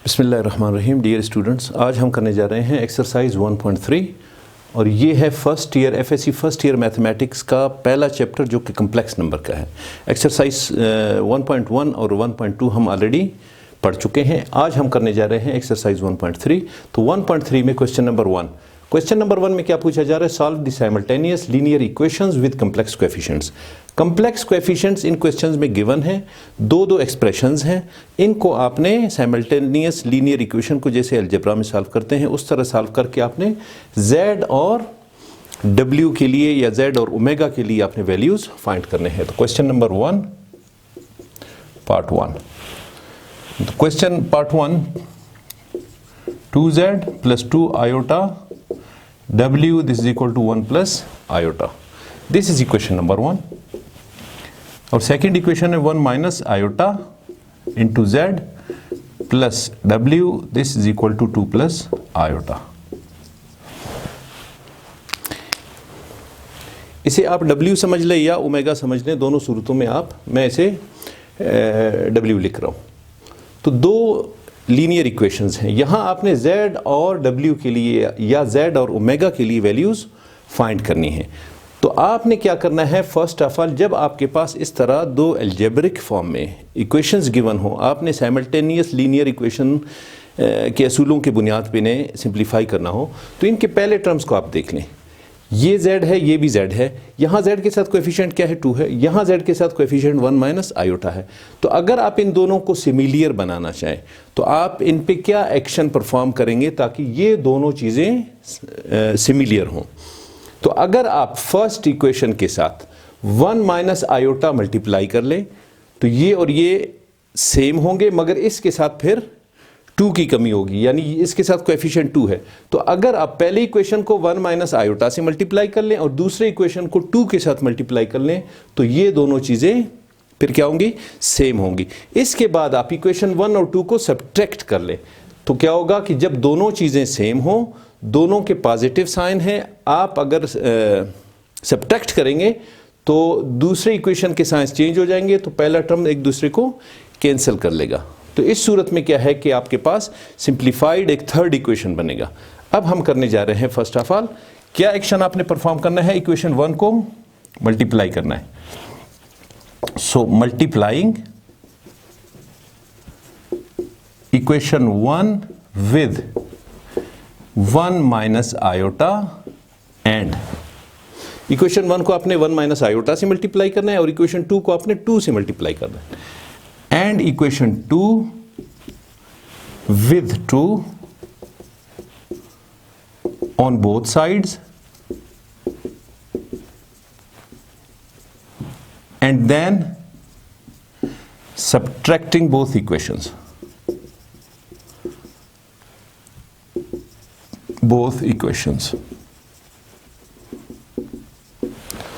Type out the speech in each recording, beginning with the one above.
बिस्मिल्लाहिर्रहमानिर्रहीम। Dear students, आज हम करने जा रहे हैं एक्सरसाइज 1.3 और ये है first year FSc first year mathematics का पहला चैप्टर जो कि कम्प्लेक्स नंबर का है। एक्सरसाइज 1.1 और 1.2 हम ऑलरेडी पढ़ चुके हैं। आज हम करने जा रहे हैं एक्सरसाइज 1.3। तो 1.3 में क्वेश्चन नंबर 1 में क्या पूछा जा रहा है? Solve the simultaneous linear equations with complex coefficients. Complex coefficients in questions में गिवन है, दो एक्सप्रेशंस हैं। इनको आपने साइमल्टेनियस लीनियर इक्वेशन को जैसे अलजेब्रा में सॉल्व करते हैं उस तरह सॉल्व करके आपने z और w के लिए या z और ओमेगा के लिए आपने वैल्यूज फाइंड करने हैं। तो question number 1 part 1। Question part 1, 2z plus 2 iota w, this is equal to 1 plus iota. This is equation number 1. और सेकेंड इक्वेशन है 1 minus iota into z plus w, this is equal to 2 plus iota. इसे आप w समझ लें या omega समझ लें, दोनों सूरतों में मैं इसे w लिख रहा हूँ। तो दो लीनियर इक्वेशंस हैं। यहाँ आपने z और w के लिए या z और ओमेगा के लिए वैल्यूज़ फाइंड करनी है। तो आपने क्या करना है, फर्स्ट ऑफ ऑल जब आपके पास इस तरह दो अलजेब्रिक फॉर्म में इक्वेशंस गिवन हो, आपने साइमल्टेनियस लीनियर इक्वेशन के असूलों के बुनियाद पे इन्हें सिंप्लीफाई करना हो, तो इनके पहले टर्म्स को आप देख लें। ये z है, ये भी z है। यहाँ z के साथ कोएफिशिएंट क्या है? 2 है। यहाँ z के साथ कोएफिशिएंट 1 माइनस आयोटा है। तो अगर आप इन दोनों को सिमिलियर बनाना चाहें तो आप इन पे क्या एक्शन परफॉर्म करेंगे ताकि ये दोनों चीज़ें सिमिलियर हों? तो अगर आप फर्स्ट इक्वेशन के साथ 1 माइनस आयोटा मल्टीप्लाई कर लें तो ये और ये सेम होंगे, मगर इसके साथ फिर 2 की कमी होगी, यानी इसके साथ कोएफिशिएंट 2 है। तो अगर आप पहले इक्वेशन को 1 माइनस आयोटा से मल्टीप्लाई कर लें और दूसरे इक्वेशन को 2 के साथ मल्टीप्लाई कर लें तो ये दोनों चीज़ें फिर क्या होंगी? सेम होंगी। इसके बाद आप इक्वेशन 1 और 2 को सब्ट्रैक्ट कर लें तो क्या होगा कि जब दोनों चीज़ें सेम हों, दोनों के पॉजिटिव साइन हैं, आप अगर सब्ट्रैक्ट करेंगे तो दूसरे इक्वेशन के साइंस चेंज हो जाएंगे, तो पहला टर्म एक दूसरे को कैंसिल कर लेगा। तो इस सूरत में क्या है कि आपके पास सिंप्लीफाइड एक थर्ड इक्वेशन बनेगा। अब हम करने जा रहे हैं फर्स्ट ऑफ ऑल क्या एक्शन आपने परफॉर्म करना है, इक्वेशन 1 को मल्टीप्लाई करना है। So multiplying equation 1 with 1 minus iota and equation 1 को आपने 1 माइनस आयोटा से मल्टीप्लाई करना है और इक्वेशन 2 को आपने 2 से मल्टीप्लाई करना है। And equation 2 with 2 on both sides and then subtracting both equations,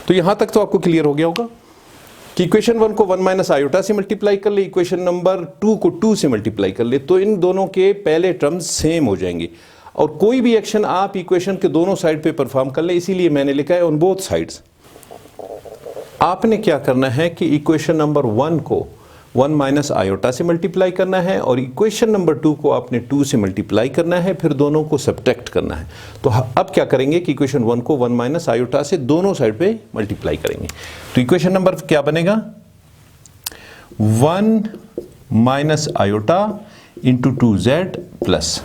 तो यहां तक तो आपको क्लियर हो गया होगा कि इक्वेशन 1 को 1 माइनस आयोटा से मल्टीप्लाई कर ले, इक्वेशन नंबर 2 को 2 से मल्टीप्लाई कर ले, तो इन दोनों के पहले टर्म्स सेम हो जाएंगे। और कोई भी एक्शन आप इक्वेशन के दोनों साइड पे परफॉर्म कर ले, इसीलिए मैंने लिखा है ऑन बोथ साइड्स। आपने क्या करना है कि इक्वेशन नंबर 1 को 1 माइनस आयोटा से मल्टीप्लाई करना है और इक्वेशन नंबर 2 को आपने 2 से मल्टीप्लाई करना है, फिर दोनों को सब्ट्रैक्ट करना है। तो अब क्या करेंगे कि इक्वेशन 1 को 1 माइनस आयोटा से दोनों साइड पे मल्टीप्लाई करेंगे। तो इक्वेशन नंबर क्या बनेगा? 1 minus iota into 2z plus,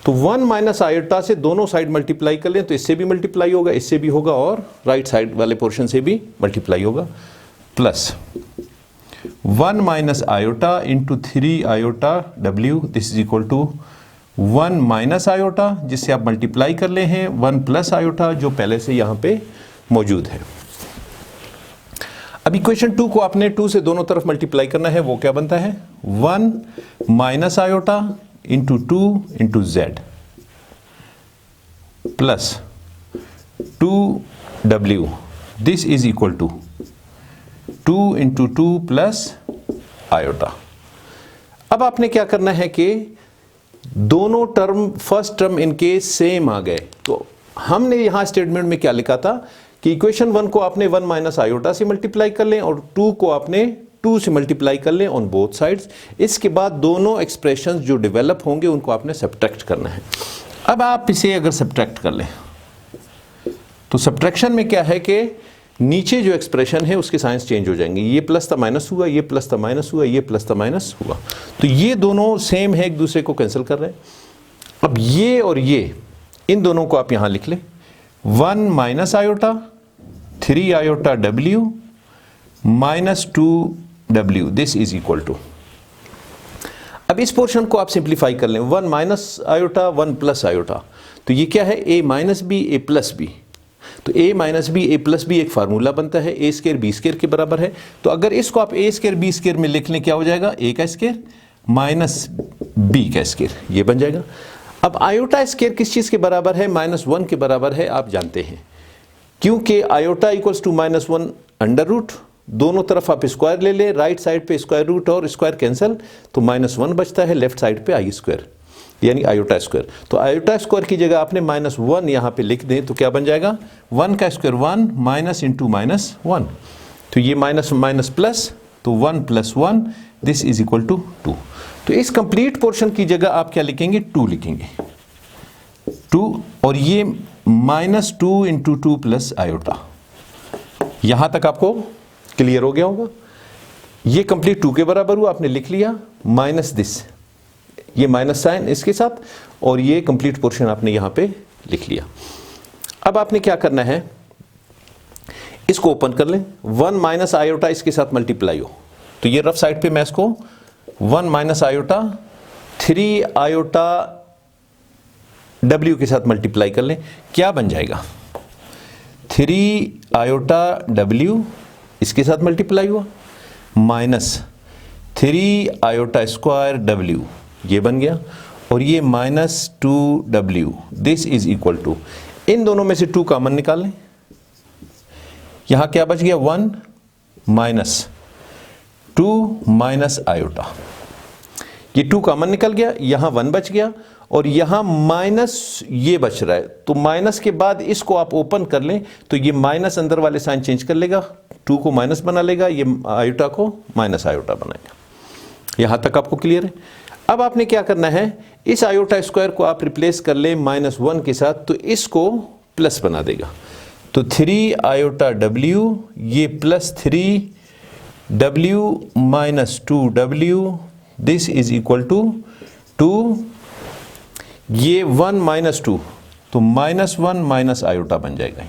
तो 1 माइनस आयोटा से दोनों साइड मल्टीप्लाई कर लें तो इससे भी मल्टीप्लाई होगा, इससे भी होगा और राइट साइड वाले पोर्शन से भी मल्टीप्लाई होगा, plus 1 minus iota into 3 iota w, this is equal to 1 minus iota जिससे आप मल्टीप्लाई कर ले हैं 1 प्लस आयोटा जो पहले से यहाँ पे मौजूद है। अब इक्वेशन 2 को आपने 2 से दोनों तरफ मल्टीप्लाई करना है, वो क्या बनता है? 1 minus iota into 2 into z plus 2w, this is equal to 2 into 2 plus iota. अब आपने क्या करना है कि दोनों टर्म, फर्स्ट टर्म इनके सेम आ गए। तो हमने यहां स्टेटमेंट में क्या लिखा था कि इक्वेशन 1 को आपने 1 माइनस आयोटा से मल्टीप्लाई कर लें और 2 को आपने 2 से मल्टीप्लाई कर लें ऑन बोथ साइड्स। इसके बाद दोनों एक्सप्रेशंस जो डेवलप होंगे उनको आपने सब्ट्रैक्ट करना है। अब आप इसे अगर सब्ट्रैक्ट कर लें तो सब्ट्रैक्शन में क्या है कि नीचे जो एक्सप्रेशन है उसके साइंस चेंज हो जाएंगे। ये प्लस था माइनस हुआ, ये प्लस था माइनस हुआ, ये प्लस था माइनस हुआ, तो ये दोनों सेम है, एक दूसरे को कैंसिल कर रहे हैं। अब ये और ये, इन दोनों को आप यहां लिख लें, 1 minus iota 3 iota w minus 2w, this is equal to. अब इस पोर्शन को आप सिंप्लीफाई कर लें, 1 माइनस आयोटा 1 प्लस आयोटा, तो ये क्या है, a minus b a plus b. तो a minus b a plus b एक फार्मूला बनता है, a स्केयर बी स्केयर के बराबर है। तो अगर इसको आप a स्केयर बी स्केयर में लिख लें, क्या हो जाएगा, a का स्केयर माइनस b का स्केयर, ये बन जाएगा। अब आयोटा स्केयर किस चीज़ के बराबर है, -1 के बराबर है, आप जानते हैं, क्योंकि iota equals to -1 under root, दोनों तरफ आप स्क्वायर ले लें, राइट साइड पे स्क्वायर रूट और स्क्वायर कैंसिल, तो -1 बचता है, लेफ्ट साइड पे आई स्क्वायर यानी आयोटा स्क्वायर। तो आयोटा स्क्वायर की जगह आपने -1 यहाँ पे लिख दें तो क्या बन जाएगा, 1 का स्क्वायर 1 माइनस इंटू -1, तो ये माइनस माइनस प्लस, तो 1 + 1 दिस इज इक्वल टू 2। तो इस कंप्लीट पोर्शन की जगह आप क्या लिखेंगे, 2 लिखेंगे, 2, और ये -2 इंटू 2 प्लस आयोटा। यहां तक आपको क्लियर हो गया होगा। ये कंप्लीट 2 के बराबर हुआ, आपने लिख लिया, माइनस दिस, ये माइनस साइन इसके साथ, और ये कंप्लीट पोर्शन आपने यहां पे लिख लिया। अब आपने क्या करना है, इसको ओपन कर लें, 1 माइनस आयोटा इसके साथ मल्टीप्लाई हो, तो ये रफ साइड पे मैं इसको 1 माइनस आयोटा 3 आयोटा w के साथ मल्टीप्लाई कर लें, क्या बन जाएगा, 3 आयोटा w इसके साथ मल्टीप्लाई हुआ माइनस 3 आयोटा स्क्वायर w, ये बन गया, और ये -2w, this is equal to, इन दोनों में से 2 कॉमन निकाल लें, यहां क्या बच गया, 1 माइनस 2 माइनस आयोटा, ये 2 कॉमन निकल गया, यहां 1 बच गया, और यहां माइनस ये बच रहा है, तो माइनस के बाद इसको आप ओपन कर लें तो ये माइनस अंदर वाले साइन चेंज कर लेगा, 2 को माइनस बना लेगा, ये आयोटा को माइनस आयोटा बनाएगा। यहां तक आपको क्लियर है। अब आपने क्या करना है, इस आयोटा स्क्वायर को आप रिप्लेस कर ले -1 के साथ, तो इसको प्लस बना देगा, तो 3 आयोटा w, ये +3w minus 2w, this is equal to 2, ये 1 माइनस 2, तो -1 माइनस आयोटा बन जाएगा।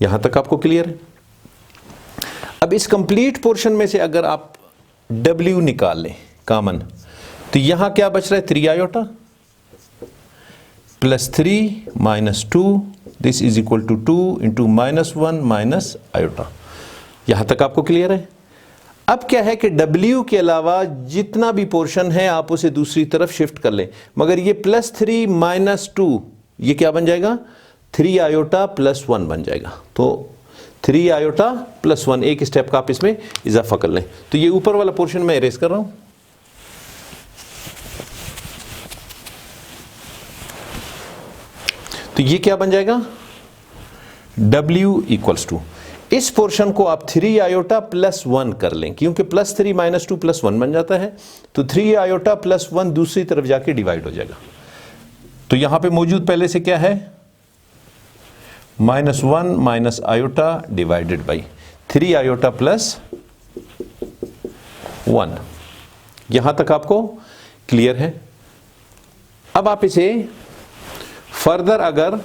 यहां तक आपको क्लियर है। अब इस कंप्लीट पोर्शन में से अगर आप w निकाल लें कॉमन, तो यहां क्या बच रहा है, 3 iota +3 minus 2, this is equal to 2 into -1 minus iota. यहां तक आपको क्लियर है। अब क्या है कि w के अलावा जितना भी पोर्शन है आप उसे दूसरी तरफ शिफ्ट कर लें, मगर ये +3 माइनस 2, ये क्या बन जाएगा, 3 आयोटा +1 बन जाएगा। तो 3 आयोटा +1, एक स्टेप का आप इसमें इजाफा कर लें। तो ये ऊपर वाला पोर्शन मैं इरेज कर रहा हूं, तो ये क्या बन जाएगा, w इक्वल्स टू, इस पोर्शन को आप 3 आयोटा +1 कर लें, क्योंकि +3 माइनस 2 +1 बन जाता है, तो 3 आयोटा +1 दूसरी तरफ जाके डिवाइड हो जाएगा। तो यहां पे मौजूद पहले से क्या है, -1 minus iota divided by 3 iota +1। यहां तक आपको क्लियर है। अब आप इसे फर्दर अगर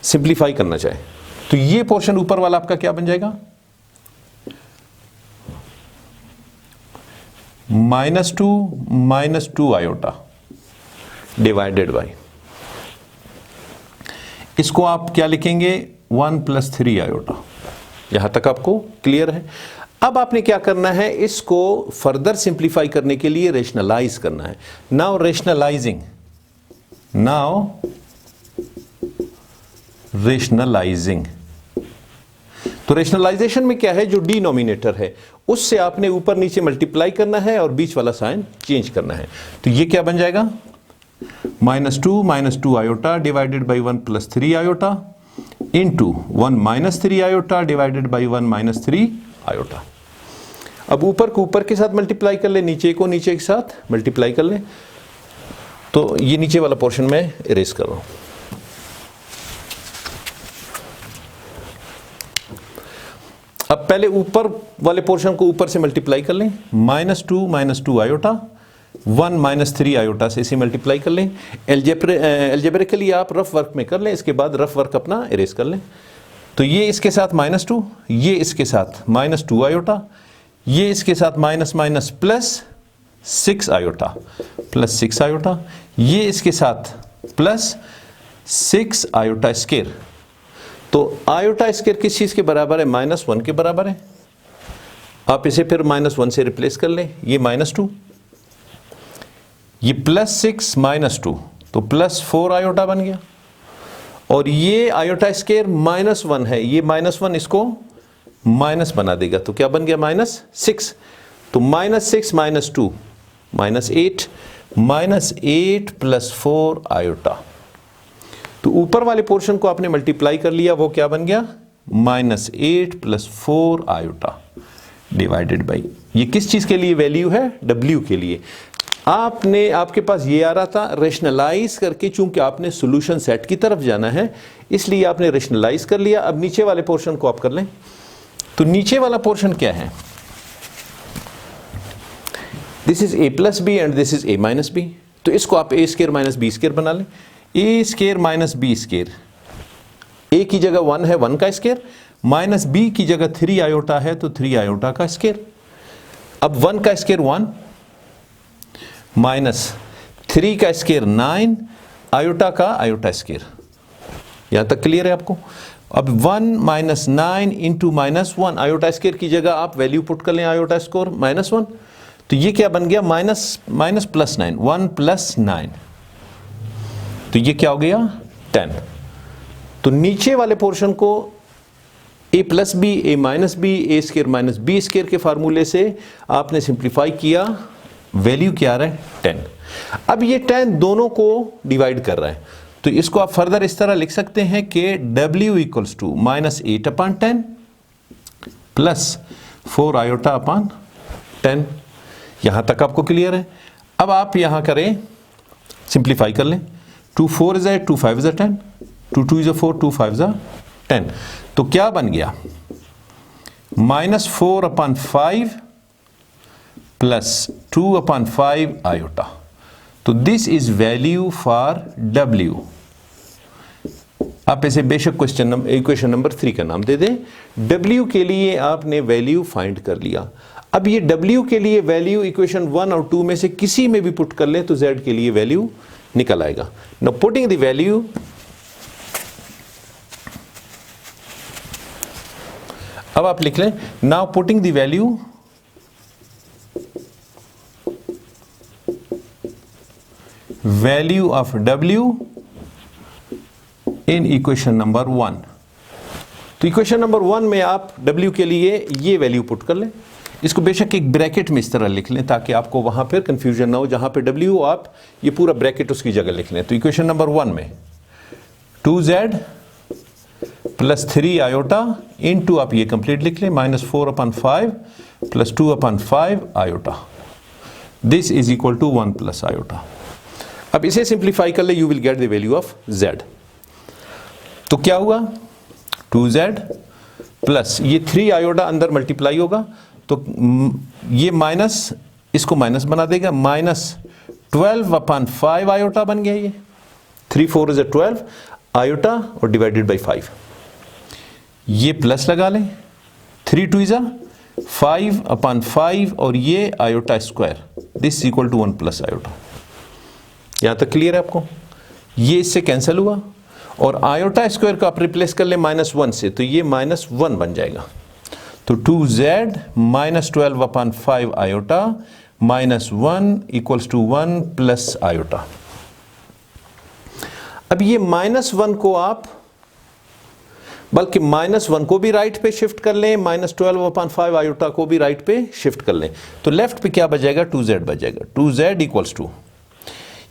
सिंप्लीफाई करना चाहे तो ये पोर्शन ऊपर वाला आपका क्या बन जाएगा, -2 माइनस 2 आयोटा डिवाइडेड बाई, इसको आप क्या लिखेंगे, 1 + 3 आयोटा। यहां तक आपको क्लियर है। अब आपने क्या करना है, इसको फर्दर सिंप्लीफाई करने के लिए रेशनलाइज करना है। नाउ रेशनलाइजिंग, तो रेशनलाइजेशन में क्या है, जो डिनोमिनेटर है उससे आपने ऊपर नीचे मल्टीप्लाई करना है और बीच वाला साइन चेंज करना है। तो ये क्या बन जाएगा, -2 minus 2 iota divided by 1 + 3 iota into 1 - 3 iota divided by 1 - 3 iota. अब ऊपर को ऊपर के साथ मल्टीप्लाई कर ले, नीचे को नीचे के साथ मल्टीप्लाई कर ले, तो ये नीचे वाला पोर्शन मैं इरेज कर रहा हूं। अब पहले ऊपर वाले पोर्शन को ऊपर से मल्टीप्लाई कर लें, -2 आयोटा, 1 -3 आयोटा से इसे मल्टीप्लाई कर लें। एल्जेब्रिकली आप रफ वर्क में कर लें, इसके बाद रफ वर्क अपना इरेज कर लें। तो ये इसके साथ -2, ये इसके साथ -2 आयोटा, ये इसके साथ minus minus plus 6 iota, plus 6 iota, ये इसके साथ प्लस 6 आयोटा स्केयर। तो आयोटा स्केयर किस चीज के बराबर है? -1 के बराबर है। आप इसे फिर -1 से रिप्लेस कर लें, ये -2, ये +6 -2, तो +4 आयोटा बन गया। और ये आयोटा स्केयर -1 है, ये -1 इसको माइनस बना देगा, तो क्या बन गया? -6। तो -6 -2 -8, -8 + 4 आयोटा। तो ऊपर वाले पोर्शन को आपने मल्टीप्लाई कर लिया, वो क्या बन गया? -8 + 4 आयोटा डिवाइडेड बाई, ये किस चीज के लिए वैल्यू है? W के लिए। आपके पास ये आ रहा था, रेशनलाइज करके, चूंकि आपने सॉल्यूशन सेट की तरफ जाना है इसलिए आपने रेशनलाइज कर लिया। अब नीचे वाले पोर्शन को आप कर लें। तो नीचे वाला पोर्शन क्या है? This is a + b and this is a - b। तो इसको आप a² - b² बना लें। a² - b², a की जगह 1 है, 1 का स्केयर, -b की जगह 3 आयोटा है, तो 3 आयोटा का स्केयर। अब 1 का स्केयर 1, -3 का स्केयर 9 आयोटा का आयोटा स्केयर। यहां तक क्लियर है आपको? अब 1 - 9 × -1, आयोटा स्केयर की जगह आप वैल्यू पुट कर लें, आयोटा स्कोर -1, तो ये क्या बन गया? माइनस +9, 1 + 9, तो ये क्या हो गया? 10। तो नीचे वाले पोर्शन को a + b, a - b, a² - b² के फार्मूले से आपने सिंप्लीफाई किया, वैल्यू क्या आ रहा है? 10। अब ये 10 दोनों को डिवाइड कर रहा है, तो इसको आप फर्दर इस तरह लिख सकते हैं कि W = -8/10 + 4 आयोटा अपॉन 10। यहां तक आपको क्लियर है? अब आप यहां करें, सिंप्लीफाई कर लें। 2 4 = 8, 2 5 = 10, 2 2 = 4, 2 5 = 10। तो क्या बन गया? -4/5 + 2/5 आयोटा। तो this is value for W। आप इसे बेशक इक्वेशन नंबर 3 का नाम दे दें। W के लिए आपने वैल्यू फाइंड कर लिया। अब ये W के लिए वैल्यू इक्वेशन 1 और 2 में से किसी में भी पुट कर लें तो Z के लिए वैल्यू निकल आएगा। नाउ पुटिंग द वैल्यू, अब आप लिख लें, now putting the value of W in equation number 1। तो इक्वेशन नंबर 1 में आप W के लिए ये वैल्यू पुट कर लें। इसको बेशक एक ब्रैकेट में इस तरह लिख लें ताकि आपको वहां पर कंफ्यूजन ना हो। जहां पे W आप ये पूरा ब्रैकेट उसकी जगह लिख लें। तो इक्वेशन नंबर 1 में 2Z + 3 आयोटा इनटू, आप ये कंप्लीट लिख लें, -4/5 + 2/5 iota, this is equal to 1 + iota. अब इसे सिंप्लीफाई कर ले, you will get the value of Z। तो क्या हुआ? 2Z प्लस ये 3 आयोटा अंदर मल्टीप्लाई होगा, तो ये माइनस इसको माइनस बना देगा, -12/5 आयोटा बन गया। ये 3 4 = 12 आयोटा और डिवाइडेड बाई 5। ये प्लस लगा लें, 3 2 = 5/5 और ये iota square, this equal to 1 + iota. यहां तक क्लियर है आपको? ये इससे कैंसिल हुआ और आयोटा स्क्वायर को आप रिप्लेस कर ले -1 से, तो ये -1 बन जाएगा। तो 2Z -12/5 आयोटा -1 = 1 + आयोटा। अब ये -1 को आप, बल्कि -1 को भी राइट पे शिफ्ट कर लें, -12/5 आयोटा को भी राइट पे शिफ्ट कर लें, तो लेफ्ट पे क्या बचेगा? 2Z बचेगा। 2Z =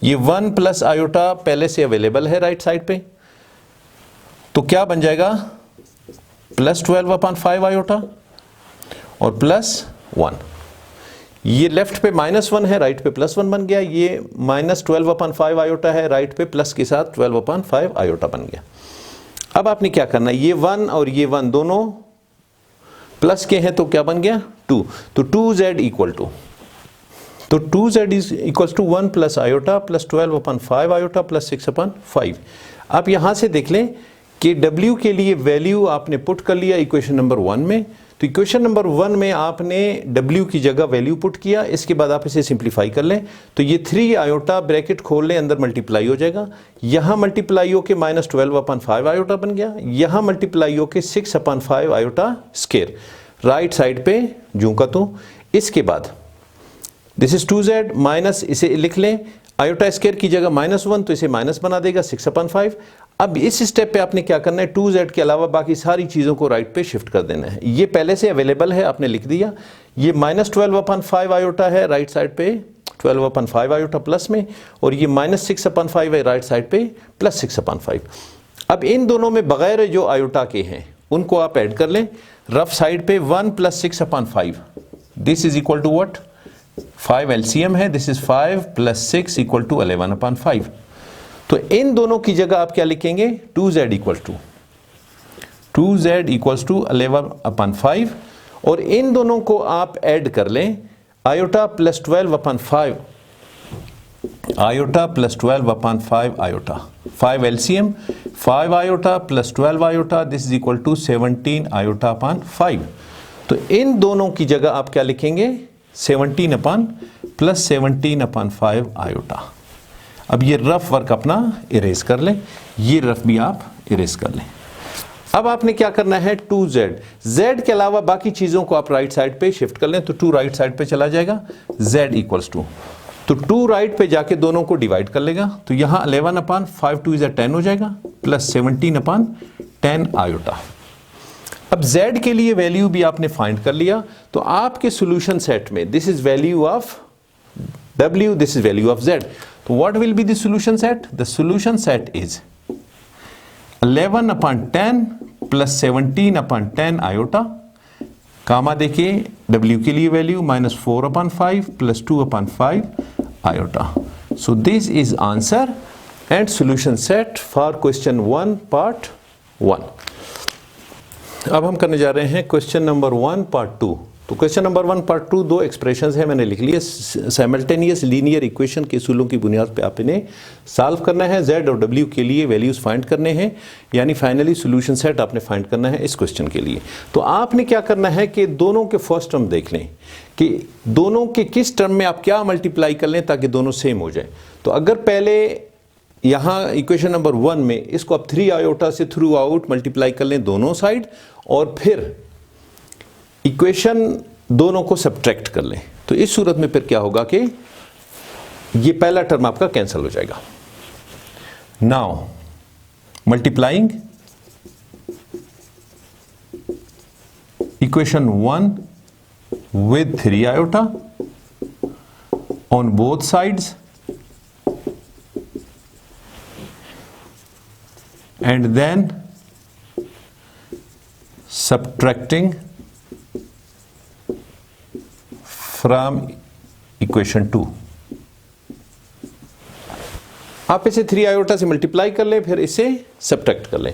ये 1 + आयोटा पहले से अवेलेबल है राइट साइड पे, तो क्या बन जाएगा? +12/5 आयोटा और +1। ये लेफ्ट पे -1 है, राइट पे +1 बन गया। ये -12/5 आयोटा है, राइट पे प्लस के साथ 12/5 आयोटा बन गया। अब आपने क्या करना है, ये 1 और ये 1 दोनों प्लस के हैं, तो क्या बन गया 2। तो 2z इक्वल टू, तो 2z is equal to 1 plus iota plus 12/5 iota plus 6/5। आप यहां से देख लें कि w के लिए वैल्यू आपने पुट कर लिया इक्वेशन नंबर 1 में। तो इक्वेशन नंबर 1 में आपने w की जगह वैल्यू पुट किया, इसके बाद आप इसे सिंप्लीफाई कर लें। तो ये 3 आयोटा ब्रैकेट खोल लें, अंदर मल्टीप्लाई हो जाएगा। यहां मल्टीप्लाई हो के -12/5 आयोटा बन गया, यहां मल्टीप्लाई हो के 6/5 आयोटा स्क्वायर, राइट साइड पे जूं का तो। इसके बाद दिस इज 2z माइनस, इसे लिख लें आयोटा स्क्वायर की जगह -1, तो इसे माइनस बना देगा 6/5। अब इस स्टेप पे आपने क्या करना है, 2z के अलावा बाकी सारी चीज़ों को राइट पे शिफ्ट कर देना है। ये पहले से अवेलेबल है, आपने लिख दिया। ये -12/5 आयोटा है राइट साइड पे, 12/5 आयोटा प्लस में, और ये -6/5 है राइट साइड पे प्लस 6/5। अब इन दोनों में बगैर जो आयोटा के हैं उनको आप ऐड कर लें। रफ साइड पे 1 + 6/5, this is equal to what, 5 LCM है, दिस इज 5 + 6 इक्वल टू 11/5। तो इन दोनों की जगह आप क्या लिखेंगे, 2z इक्वल टू 11/5, और इन दोनों को आप ऐड कर लें, iota plus 12/5 iota plus 12/5 iota, 5 LCM, 5 iota plus 12 iota, this is equal to 17 आयोटा/5। तो इन दोनों की जगह आप क्या लिखेंगे, 17/5 आयोटा। अब ये रफ वर्क अपना इरेज कर लें, ये रफ भी आप इरेज कर लें। अब आपने क्या करना है, 2z, z के अलावा बाकी चीजों को आप राइट साइड पे शिफ्ट कर लें, तो 2 राइट साइड पे चला जाएगा, z इक्वल्स टू, तो 2 राइट पे जाके दोनों को डिवाइड कर लेगा, तो यहां 11/5 2 = 10 हो जाएगा, प्लस 17/10 आयोटा। अब z के लिए वैल्यू भी आपने फाइंड कर लिया, तो आपके सॉल्यूशन सेट में this is value of w, this is value of z। तो what will be the solution set, the solution set is 11/10 plus 17/10 iota, comma देखिए w के लिए value -4/5 plus 2/5 iota. So this is answer and solution set for question 1 part 1। अब हम करने जा रहे हैं क्वेश्चन नंबर 1 पार्ट 2। तो क्वेश्चन नंबर 1 पार्ट 2 दो एक्सप्रेशंस हैं, मैंने लिख लिए। साइमल्टेनियस लीनियर इक्वेशन के उसूलों की बुनियाद पे आप इन्हें सॉल्व करना है, z और w के लिए वैल्यूज फाइंड करने हैं, यानी फाइनली सॉल्यूशन सेट आपने फाइंड करना है इस क्वेश्चन के लिए। तो आपने क्या करना है कि दोनों के फर्स्ट टर्म देख लें कि दोनों के किस टर्म में आप क्या मल्टीप्लाई कर लें ताकि दोनों सेम हो जाए। तो अगर पहले यहाँ इक्वेशन नंबर 1 में इसको आप 3 आयोटा से थ्रू आउट मल्टीप्लाई कर लें दोनों साइड, और फिर इक्वेशन दोनों को सब्ट्रैक्ट कर लें, तो इस सूरत में फिर क्या होगा कि ये पहला टर्म आपका कैंसिल हो जाएगा। Now multiplying equation 1 with 3 iota on both sides and then subtracting from equation 2। आप इसे 3 आयोटा से मल्टीप्लाई कर लें, फिर इसे सब्ट्रैक्ट कर लें।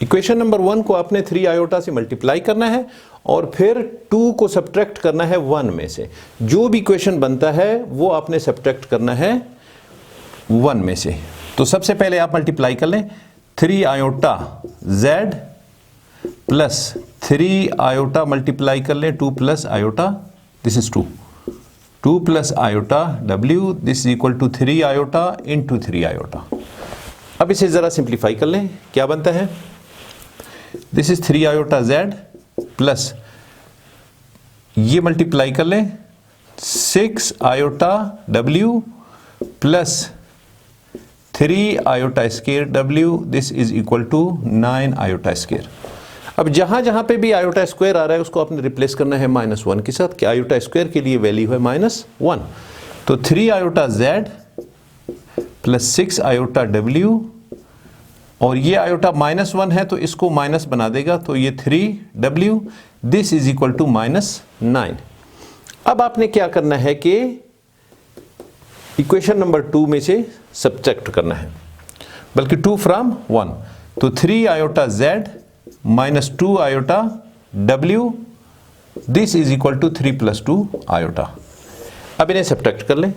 इक्वेशन नंबर 1 को आपने 3 आयोटा से मल्टीप्लाई करना है और फिर 2 को सब्ट्रैक्ट करना है 1 में से। जो भी इक्वेशन बनता है वो आपने सब्ट्रैक्ट करना है 1 में से। तो सबसे पहले आप मल्टीप्लाई कर लें 3 iota z plus 3 iota multiply कर लें 2 plus iota, this is 2 plus iota w, this is equal to 3 iota into 3 iota. अब इसे जरा सिंप्लीफाई कर लें, क्या बनता है, this is 3 iota z plus ये मल्टीप्लाई कर लें 6 iota w plus 3 iota square w, this is equal to 9 iota square. अब जहां जहां पे भी आयोटा स्क्वायर आ रहा है उसको आपने रिप्लेस करना है -1 के साथ, कि आयोटा स्क्वायर के लिए वैल्यू है -1। तो 3 iota z plus 6 iota w, और ये आयोटा -1 है तो इसको माइनस बना देगा, तो ये 3w, this is equal to -9। अब आपने क्या करना है कि इक्वेशन नंबर 2 में से सब्ट्रैक्ट करना है, बल्कि 2 फ्रॉम 1, तो 3 iota z minus 2 iota w, this is equal to 3 plus 2 iota. अब इन्हें सब्ट्रैक्ट कर लें,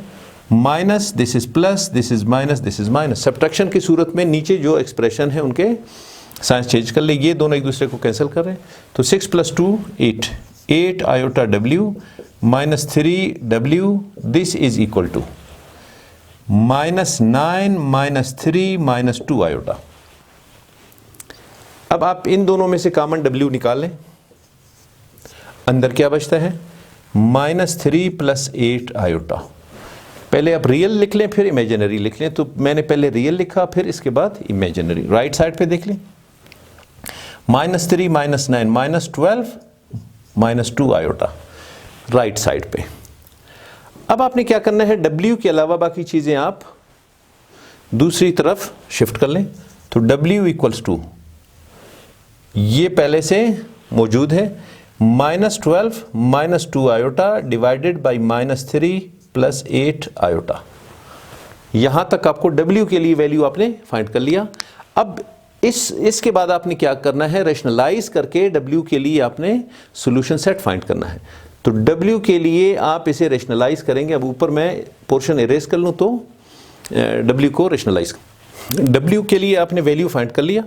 minus this is plus, this is minus, this is minus. Subtraction की सूरत में नीचे जो एक्सप्रेशन है उनके साइंस चेंज कर ले, ये दोनों एक दूसरे को कैंसिल कर रहे हैं, तो 6 plus 2 8, 8 iota w minus 3 w, this is equal to -9 minus 3 minus 2 iota. अब आप इन दोनों में से कॉमन w निकाल लें, अंदर क्या बचता है -3 प्लस 8 आयोटा। पहले आप रियल लिख लें फिर इमेजिनरी लिख लें, तो मैंने पहले रियल लिखा फिर इसके बाद इमेजिनरी। राइट साइड पे देख लें, -3 minus 9 minus 12 minus 2 iota right side पे। अब आपने क्या करना है, W के अलावा बाकी चीज़ें आप दूसरी तरफ शिफ्ट कर लें, तो W इक्वल्स टू ये पहले से मौजूद है -12 minus 2 iota divided by -3 plus 8 iota. यहां तक आपको W के लिए वैल्यू आपने फाइंड कर लिया। अब इसके बाद आपने क्या करना है, रैशनलाइज करके W के लिए आपने सॉल्यूशन सेट फाइंड करना है। तो W के लिए आप इसे रैशनलाइज करेंगे। अब ऊपर मैं पोर्शन इरेज कर लूं तो W को रैशनलाइज, W के लिए आपने वैल्यू फाइंड कर लिया।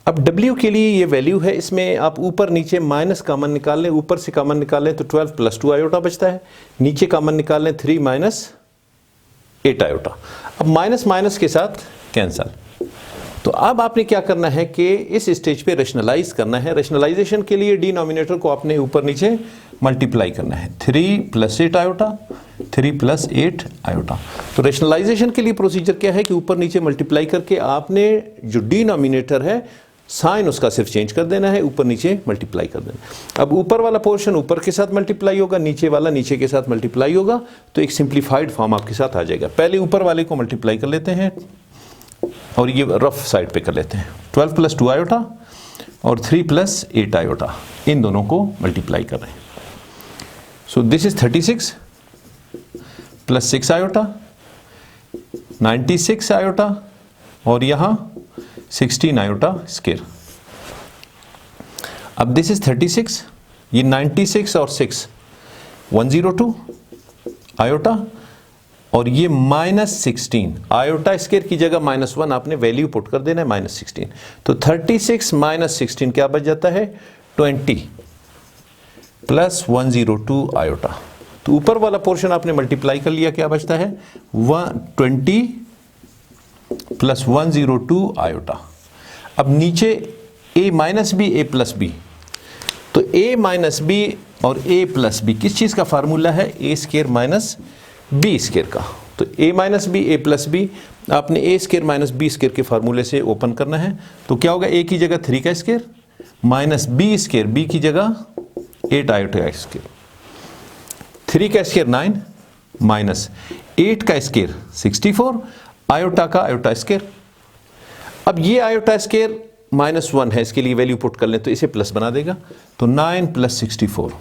अब W के लिए ये वैल्यू है, इसमें आप ऊपर नीचे माइनस कॉमन निकाल लें, ऊपर से कॉमन निकाल लें तो 12 प्लस 2 आयोटा बचता है, नीचे कॉमन निकाल लें 3 माइनस 8 आयोटा। अब माइनस माइनस के साथ कैंसल। तो अब आपने क्या करना है कि इस स्टेज पे रैशनलाइज करना है। रैशनलाइजेशन के लिए डिनोमिनेटर को आपने ऊपर नीचे मल्टीप्लाई करना है, 3 प्लस 8 आयोटा, 3 प्लस 8 आयोटा। तो रैशनलाइजेशन के लिए प्रोसीजर क्या है कि ऊपर नीचे मल्टीप्लाई करके आपने जो डिनोमिनेटर है साइन उसका सिर्फ चेंज कर देना है, ऊपर नीचे मल्टीप्लाई कर देना। अब ऊपर वाला पोर्शन ऊपर के साथ मल्टीप्लाई होगा, नीचे वाला नीचे के साथ मल्टीप्लाई होगा, तो एक सिंप्लीफाइड फॉर्म आपके साथ आ जाएगा। पहले ऊपर वाले को मल्टीप्लाई कर लेते हैं और ये रफ साइड पे कर लेते हैं, 12 प्लस 2 आयोटा और 3 प्लस 8 आयोटा, इन दोनों को मल्टीप्लाई कर रहे हैं। सो this is 36 plus 6 iota, 96 iota और यहां 16 आयोटा स्क्वायर। अब दिस इज 36, ये 96 और 6 102 आयोटा और ये -16 आयोटा स्क्वायर की जगह -1 आपने वैल्यू पुट कर देना है -16। तो 36 माइनस 16 क्या बच जाता है 20 प्लस 102 आयोटा। तो ऊपर वाला पोर्शन आपने मल्टीप्लाई कर लिया, क्या बचता है 120 प्लस 102 आयोटा। अब नीचे a minus b a plus b, तो a माइनस बी और a प्लस बी किस चीज़ का फार्मूला है, a square minus b square का। तो a minus b a plus b आपने a square minus b square के फार्मूले से ओपन करना है। तो क्या होगा, a की जगह 3 का square minus b square, b की जगह 8 आयोटा स्क्वायर, 3 का स्क्वायर 9 माइनस 8 का स्क्वायर 64 आयोटा का आयोटा स्क्वायर। अब ये आयोटा स्क्वायर -1 है, इसके लिए वैल्यू पुट कर लें तो इसे प्लस बना देगा, तो 9 प्लस 64,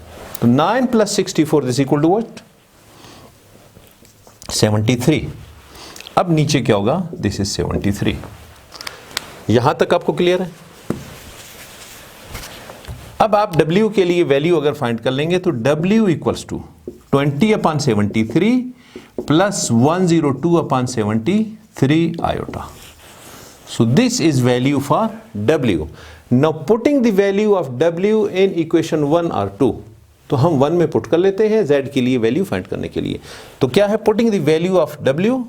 तो 9 प्लस 64 इज इक्वल टू व्हाट 73। अब नीचे क्या होगा, दिस इज 73। यहां तक आपको क्लियर है। अब आप W के लिए वैल्यू अगर फाइंड कर लेंगे तो W equals to 20/73 plus 102/73 iota. So this is value for W. Now putting the value of W in equation 1 or 2, तो हम 1 में पुट कर लेते हैं Z के लिए वैल्यू फाइंड करने के लिए। तो क्या है, putting the value of W,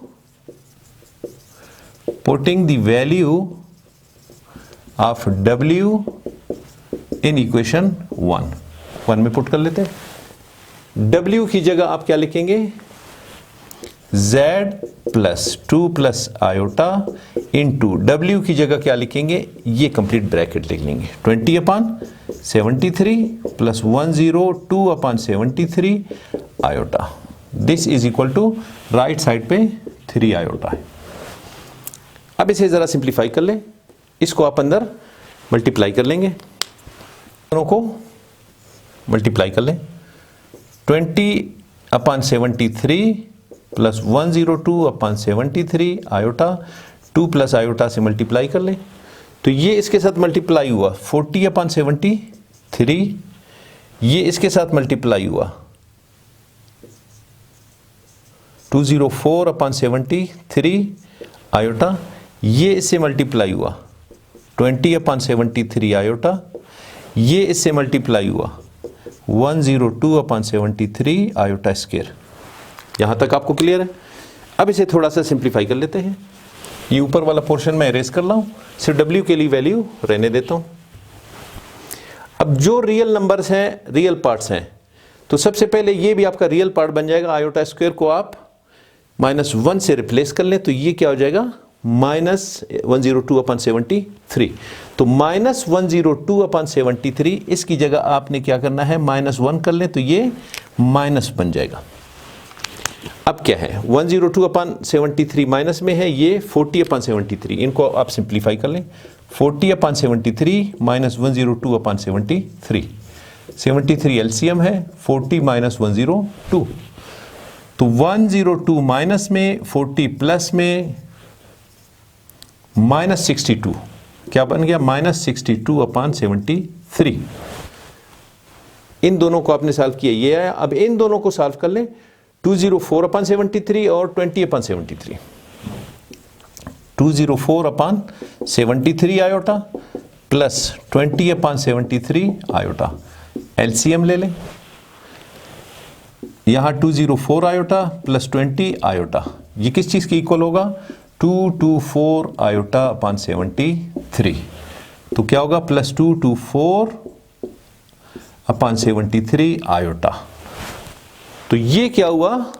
putting the value of W in equation 1 में पुट कर लेते हैं। W की जगह आप क्या लिखेंगे, Z plus 2 plus iota into W की जगह क्या लिखेंगे, ये कंप्लीट ब्रैकेट लिख लेंगे, 20/73 plus 102/73 iota. This is equal to right side पे 3 आयोटा है। अब इसे जरा सिंप्लीफाई कर लें, इसको आप अंदर मल्टीप्लाई कर लेंगे, दोनों को मल्टीप्लाई कर लें। 20/73 प्लस 102/73 आयोटा, 2 प्लस आयोटा से मल्टीप्लाई कर लें तो ये इसके साथ मल्टीप्लाई हुआ 40/73, ये इसके साथ मल्टीप्लाई हुआ 204/73 आयोटा, ये इससे मल्टीप्लाई हुआ 20/73 आयोटा, ये इससे मल्टीप्लाई हुआ 102/73 आयोटा स्क्वायर। यहाँ तक आपको क्लियर है? अब इसे थोड़ा सा सिंप्लीफाई कर लेते हैं। ये ऊपर वाला पोर्शन मैं इरेज कर रहा हूँ, सिर्फ W के लिए वैल्यू रहने देता हूँ। अब जो रियल नंबर्स हैं, रियल पार्ट्स हैं, तो सबसे पहले ये भी आपका रियल पार्ट बन जाएगा। आयोटा स्क्वायर को आप -1 से रिप्लेस कर लें तो ये क्या हो जाएगा, -102/73। तो -102/73 इसकी जगह आपने क्या करना है, -1 कर लें तो ये माइनस बन जाएगा। अब क्या है, 102/73 माइनस में है, ये 40/73, इनको आप सिंप्लीफाई कर लें। 40/73 माइनस 102/73, 73 एलसीएम है, 40 माइनस 102, तो 102 माइनस में 40 प्लस में -62, क्या बन गया, -62/73। इन दोनों को आपने सॉल्व किया, ये आया। अब इन दोनों को सॉल्व कर लें, 204/73 और 20/73, 204/73 आयोटा प्लस 20/73 आयोटा, एलसीएम ले लें। यहां 204 आयोटा प्लस 20 आयोटा, ये किस चीज के इक्वल होगा, 224 आयोटा/73। तो क्या होगा, प्लस 224/73 आयोटा। तो ये क्या हुआ,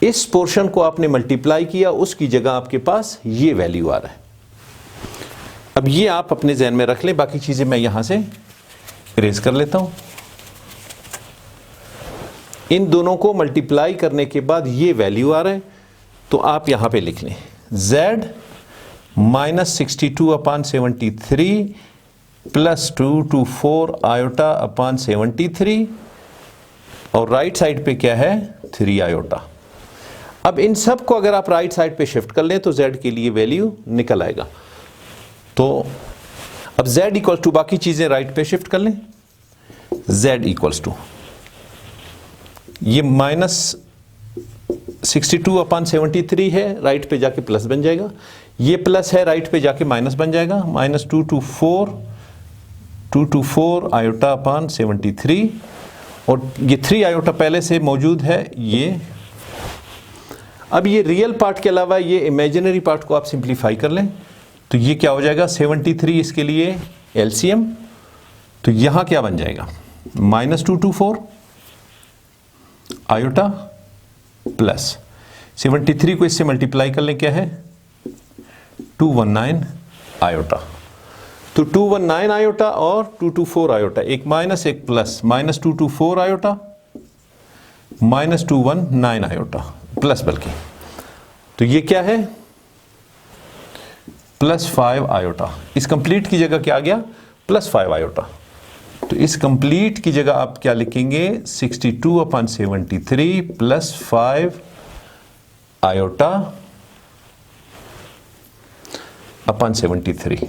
इस पोर्शन को आपने मल्टीप्लाई किया, उसकी जगह आपके पास ये वैल्यू आ रहा है। अब ये आप अपने ज़हन में रख लें, बाकी चीजें मैं यहां से इरेज कर लेता हूं। इन दोनों को मल्टीप्लाई करने के बाद ये वैल्यू आ रहा है, तो आप यहां पे लिख लें Z -62/73 प्लस 224 आयोटा/73 और राइट साइड पे क्या है, 3 आयोटा। अब इन सब को अगर आप राइट साइड पे शिफ्ट कर लें तो Z के लिए वैल्यू निकल आएगा। तो अब Z इक्वल्स टू, बाकी चीजें राइट पे शिफ्ट कर लें, Z इक्वल्स टू ये -62/73 है, राइट पे जाके प्लस बन जाएगा, ये प्लस है, राइट पे जाके माइनस बन जाएगा, -224 आयोटा/73 और ये 3 आयोटा पहले से मौजूद है ये। अब ये रियल पार्ट के अलावा ये इमेजिनरी पार्ट को आप सिंप्लीफाई कर लें तो ये क्या हो जाएगा, 73 इसके लिए एलसीएम, तो यहां क्या बन जाएगा, -224 आयोटा प्लस 73 को इससे मल्टीप्लाई कर लें, क्या है, 219 आयोटा। तो 219 आयोटा और 224 आयोटा, एक माइनस एक प्लस, -224 आयोटा -219 आयोटा प्लस, बल्कि तो ये क्या है, +5 आयोटा। इस कंप्लीट की जगह क्या आ गया, +5 आयोटा। तो इस कंप्लीट की जगह आप क्या लिखेंगे, 62/73 प्लस 5 आयोटा/73,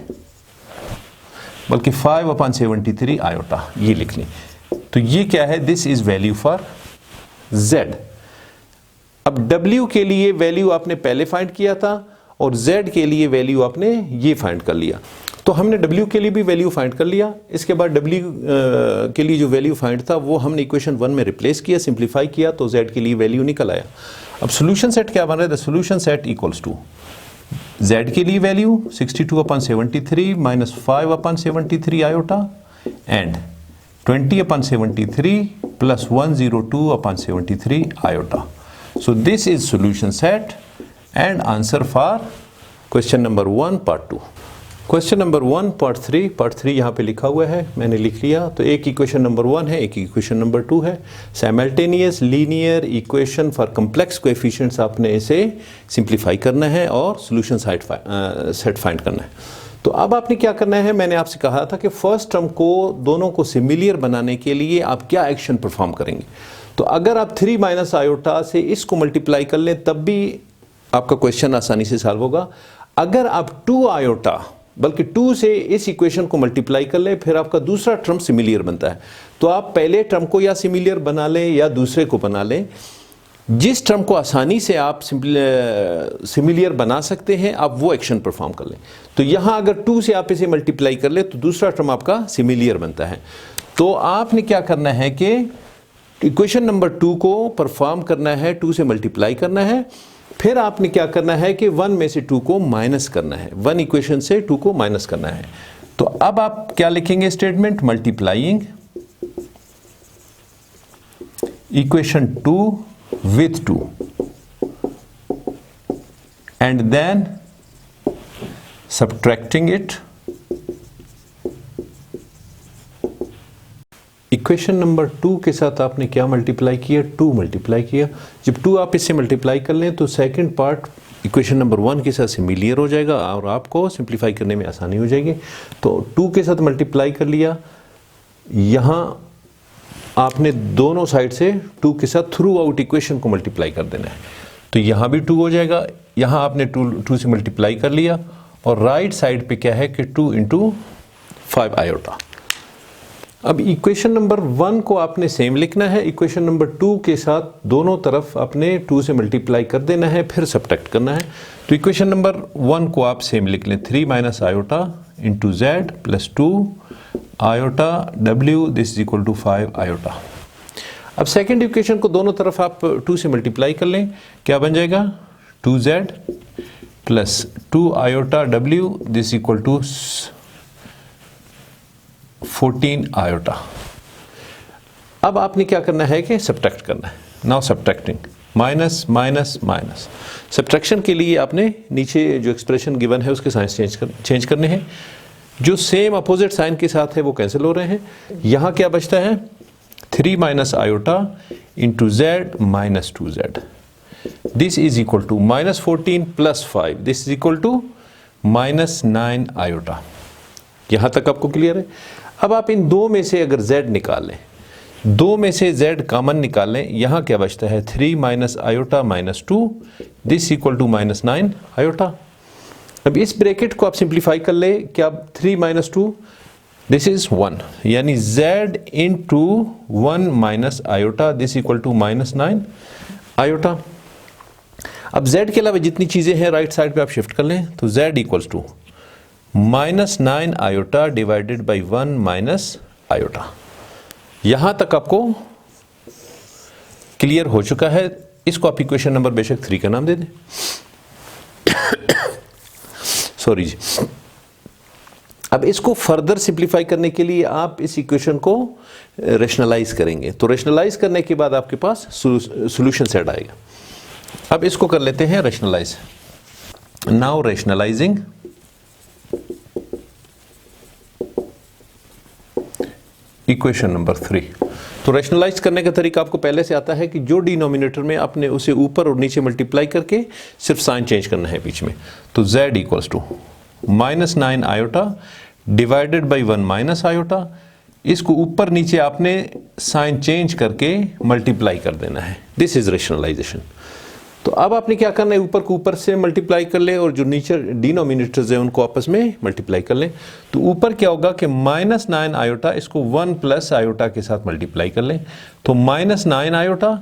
बल्कि 5/73 आयोटा, ये लिख लें। तो ये क्या है, this is value for Z। अब W के लिए वैल्यू आपने पहले फाइंड किया था और Z के लिए वैल्यू आपने ये फाइंड कर लिया। तो हमने W के लिए भी वैल्यू फाइंड कर लिया। इसके बाद W के लिए जो वैल्यू फाइंड था वो हमने इक्वेशन 1 में रिप्लेस किया, सिंप्लीफाई किया, तो Z के लिए वैल्यू निकल आया। अब सोल्यूशन सेट क्या बन रहा है, the solution set equals to Z के लिए value 62/73 minus 5/73 iota and 20/73 plus 102/73 iota. So this is solution set and answer for question number 1 part 2. Question number 1 part 3 यहाँ पे लिखा हुआ है, मैंने लिख लिया। तो एक इक्वेशन नंबर 1 है, एक इक्वेशन नंबर 2 है। Simultaneous linear equation for complex coefficients आपने इसे सिंप्लीफाई करना है और सॉल्यूशन सेट फाइंड करना है। तो अब आपने क्या करना है, मैंने आपसे कहा था कि फर्स्ट टर्म को दोनों को सिमिलियर बनाने के लिए आप क्या एक्शन परफॉर्म करेंगे। तो अगर आप 3 माइनस आयोटा से इसको मल्टीप्लाई कर लें तब भी आपका क्वेश्चन आसानी से सॉल्व होगा। अगर आप 2 आयोटा बल्कि 2 से इस इक्वेशन को मल्टीप्लाई कर लें, फिर आपका दूसरा टर्म सिमिलियर बनता है। तो आप पहले टर्म को या सिमिलियर बना लें या दूसरे को बना लें। जिस टर्म को आसानी से आप सिमिलियर बना सकते हैं आप वो एक्शन परफॉर्म कर लें। तो यहाँ अगर 2 से आप इसे मल्टीप्लाई कर लें तो दूसरा टर्म आपका सिमिलियर बनता है। तो आपने क्या करना है कि इक्वेशन नंबर 2 को परफॉर्म करना है, 2 से मल्टीप्लाई करना है। फिर आपने क्या करना है कि 1 में से 2 को माइनस करना है, 1 इक्वेशन से 2 को माइनस करना है। तो अब आप क्या लिखेंगे statement, multiplying equation 2 with 2 and then subtracting it। Equation number 2 के साथ आपने क्या मल्टीप्लाई किया, 2 मल्टीप्लाई किया। जब 2 आप इससे मल्टीप्लाई कर लें तो सेकंड पार्ट इक्वेशन नंबर 1 के साथ सिमिलियर हो जाएगा और आपको सिंप्लीफाई करने में आसानी हो जाएगी। तो 2 के साथ मल्टीप्लाई कर लिया, यहाँ आपने दोनों साइड से 2 के साथ थ्रू आउट इक्वेशन को मल्टीप्लाई कर देना है। तो यहाँ भी 2 हो जाएगा, यहाँ आपने 2 से मल्टीप्लाई कर लिया और राइट साइड पे क्या है कि 2 इंटू 5 आयोटा। अब इक्वेशन नंबर 1 को आपने सेम लिखना है, इक्वेशन नंबर 2 के साथ दोनों तरफ आपने 2 से मल्टीप्लाई कर देना है, फिर सब्ट्रैक्ट करना है। तो इक्वेशन नंबर 1 को आप सेम लिख लें, 3 minus iota into z plus 2 iota w this is equal to 5 iota. अब सेकेंड इक्वेशन को दोनों तरफ आप 2 से मल्टीप्लाई कर लें, क्या बन जाएगा 2z plus 2 iota w this equal to 14 iota. अब आपने क्या करना है कि सब्ट्रैक्ट करना है। Now subtracting, minus minus minus. Subtraction के लिए आपने नीचे जो एक्सप्रेशन गिवन है उसके साइंस चेंज करने हैं। जो सेम अपोजिट साइन के साथ है वो कैंसिल हो रहे हैं। यहाँ क्या बचता है 3 minus iota into z minus 2z this is equal to minus 14 plus 5 this is equal to minus 9 iota. यहाँ तक आपको क्लियर है। अब आप इन दो में से अगर z निकाल लें, 2 में से z कॉमन निकाल लें, यहाँ क्या बचता है 3 minus iota minus 2 this equal to minus 9 iota. अब इस ब्रैकेट को आप सिंप्लीफाई कर ले, क्या 3 माइनस 2 दिस इज 1, यानी z into 1 minus iota this equal to minus 9 iota. अब z के अलावा जितनी चीजें हैं राइट साइड पे आप शिफ्ट कर लें, तो z equals to minus 9 iota divided by 1 minus iota. यहां तक आपको क्लियर हो चुका है। इसको आप इक्वेशन नंबर बेशक 3 का नाम दे दें। सॉरी जी। अब इसको फर्दर सिंप्लीफाई करने के लिए आप इस इक्वेशन को रेशनलाइज करेंगे। तो रेशनलाइज करने के बाद आपके पास सॉल्यूशन सेट आएगा। अब इसको कर लेते हैं rationalise. Now rationalising equation number 3। तो रेशनलाइज करने का तरीका आपको पहले से आता है कि जो डिनोमिनेटर में आपने उसे ऊपर और नीचे मल्टीप्लाई करके सिर्फ साइन चेंज करना है बीच में। तो z equals to minus 9 iota divided by 1 minus iota. इसको ऊपर नीचे आपने साइन चेंज करके मल्टीप्लाई कर देना है। This is rationalisation. तो अब आपने क्या करना है, ऊपर को ऊपर से मल्टीप्लाई कर ले और जो नीचे डिनोमिनेटर्स हैं उनको आपस में मल्टीप्लाई कर लें। तो ऊपर क्या होगा कि माइनस 9 आयोटा, इसको 1 प्लस आयोटा के साथ मल्टीप्लाई कर लें, तो माइनस 9 आयोटा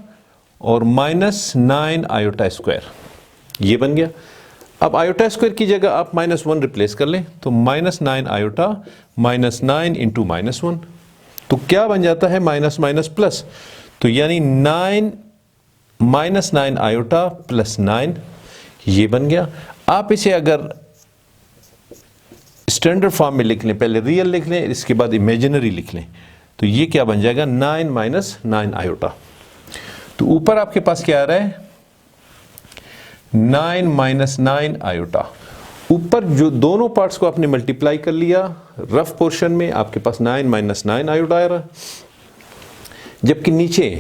और माइनस 9 आयोटा स्क्वायर, ये बन गया। अब आयोटा स्क्वायर की जगह आप माइनस 1 रिप्लेस कर लें, तो minus 9 iota minus 9 into minus 1, तो क्या बन जाता है माइनस माइनस प्लस, तो यानी 9 माइनस 9 आयोटा प्लस 9, ये बन गया। आप इसे अगर स्टैंडर्ड फॉर्म में लिख लें, पहले रियल लिख लें इसके बाद इमेजिनरी लिख लें, तो ये क्या बन जाएगा 9 माइनस 9 आयोटा। तो ऊपर आपके पास क्या आ रहा है 9 माइनस 9 आयोटा। ऊपर जो दोनों पार्ट्स को आपने मल्टीप्लाई कर लिया, रफ पोर्शन में आपके पास 9 माइनस 9 आयोटा आ रहा है, जबकि नीचे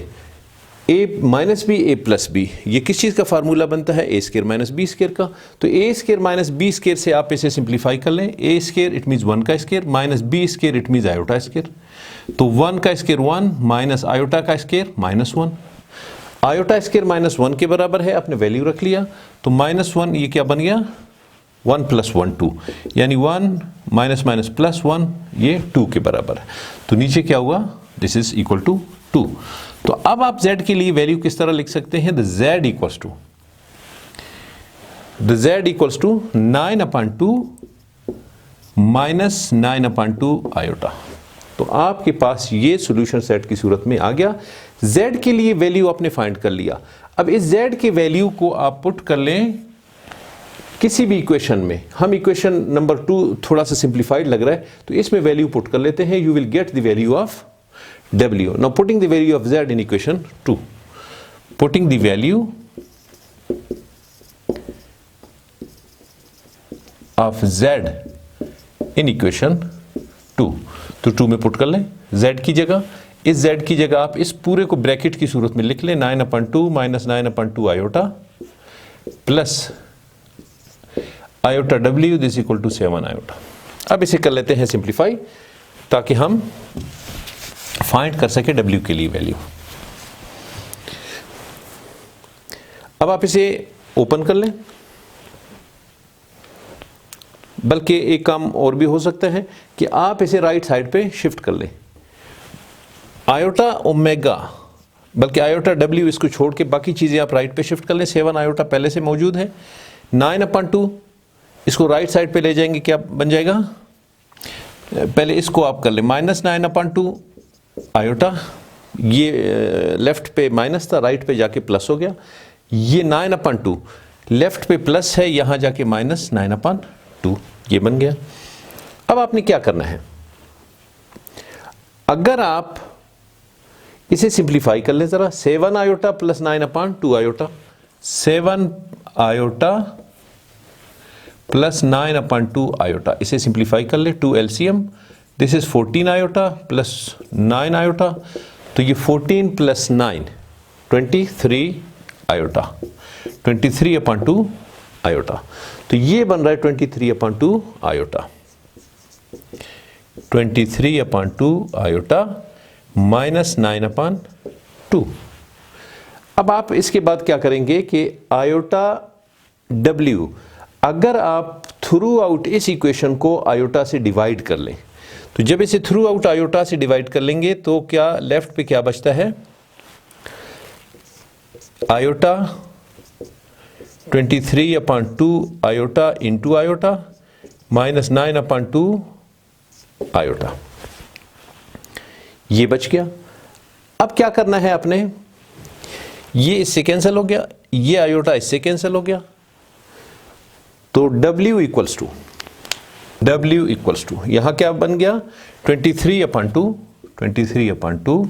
ए minus b a plus B, ये किस चीज़ का फार्मूला बनता है? ए स्केयर माइनस बी स्केयर का। तो ए स्केयर माइनस बी स्केयर से आप इसे सिंप्लीफाई कर लें। ए स्केयर इट मीन्स 1 का square, minus b square it means iota square. तो 1 का स्केयर 1 माइनस आयोटा का स्केयर -1। आयोटा स्केयर -1 के बराबर है, आपने वैल्यू रख लिया। तो -1 ये क्या बन गया? 1 + 1 2, यानी 1 माइनस माइनस प्लस 1 ये 2 के बराबर है। तो नीचे क्या हुआ? This is equal to 2। तो अब आप z के लिए वैल्यू किस तरह लिख सकते हैं? The z equals to 9/2 minus 9/2 iota. तो आपके पास ये सॉल्यूशन सेट की सूरत में आ गया। z के लिए वैल्यू आपने फाइंड कर लिया। अब इस z के वैल्यू को आप पुट कर लें किसी भी इक्वेशन में। हम इक्वेशन नंबर 2 थोड़ा सा सिंप्लीफाइड लग रहा है, तो इसमें वैल्यू पुट कर लेते हैं। You will get the value of w. Now putting the value of z in equation 2. Putting the value of z in equation 2. तो 2 में पुट कर लें z की जगह। इस z की जगह आप इस पूरे को ब्रैकेट की सूरत में लिख लें, 9/2 minus 9/2 iota plus iota w this equal to 7 iota. अब इसे कर लेते हैं सिंप्लीफाई ताकि हम फाइंड कर सके w के लिए वैल्यू। अब आप इसे ओपन कर लें, बल्कि एक काम और भी हो सकता है कि आप इसे राइट साइड पे शिफ्ट कर लें। आयोटा ओमेगा, बल्कि आयोटा w इसको छोड़ के बाकी चीजें आप राइट पे शिफ्ट कर लें। 7 आयोटा पहले से मौजूद है। 9/2 इसको राइट साइड पे ले जाएंगे, क्या बन जाएगा? पहले इसको आप कर लें माइनस 9/2 आयोटा। ये लेफ्ट पे माइनस था, राइट पे जाके प्लस हो गया। ये 9/2 लेफ्ट पे प्लस है, यहां जाके माइनस 9/2 ये बन गया। अब आपने क्या करना है? अगर आप इसे सिंप्लीफाई कर लें जरा, 7 iota plus 9/2 iota, 7 iota plus 9/2 iota, इसे सिंप्लीफाई कर ले। 2 LCM, this is 14 iota plus 9 iota. तो ये 14 प्लस 9 23 आयोटा, 23/2 आयोटा। तो ये बन रहा है 23/2 आयोटा, 23/2 आयोटा माइनस 9/2। अब आप इसके बाद क्या करेंगे कि आयोटा w, अगर आप थ्रू आउट इस इक्वेशन को आयोटा से डिवाइड कर लें, तो जब इसे थ्रू आउट आयोटा से डिवाइड कर लेंगे तो क्या लेफ्ट पे क्या बचता है? Iota 23/2 iota into iota minus 9/2 iota, ये बच गया। अब क्या करना है आपने? ये इससे कैंसिल हो गया, ये आयोटा इससे कैंसिल हो गया। तो w इक्वल्स टू यहां क्या बन गया? 23/2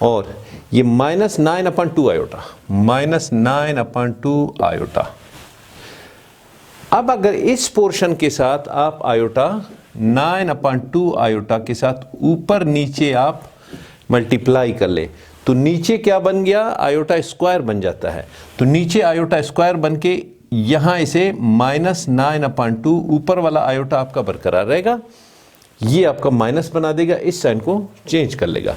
और ये माइनस 9/2 आयोटा, माइनस 9/2 आयोटा। अब अगर इस पोर्शन के साथ आप आयोटा 9/2 आयोटा के साथ ऊपर नीचे आप मल्टीप्लाई कर ले, तो नीचे क्या बन गया? आयोटा स्क्वायर बन जाता है। तो नीचे आयोटा स्क्वायर बन के यहां इसे माइनस 9/2, ऊपर वाला आयोटा आपका बरकरार रहेगा, ये आपका माइनस बना देगा, इस साइन को चेंज कर लेगा।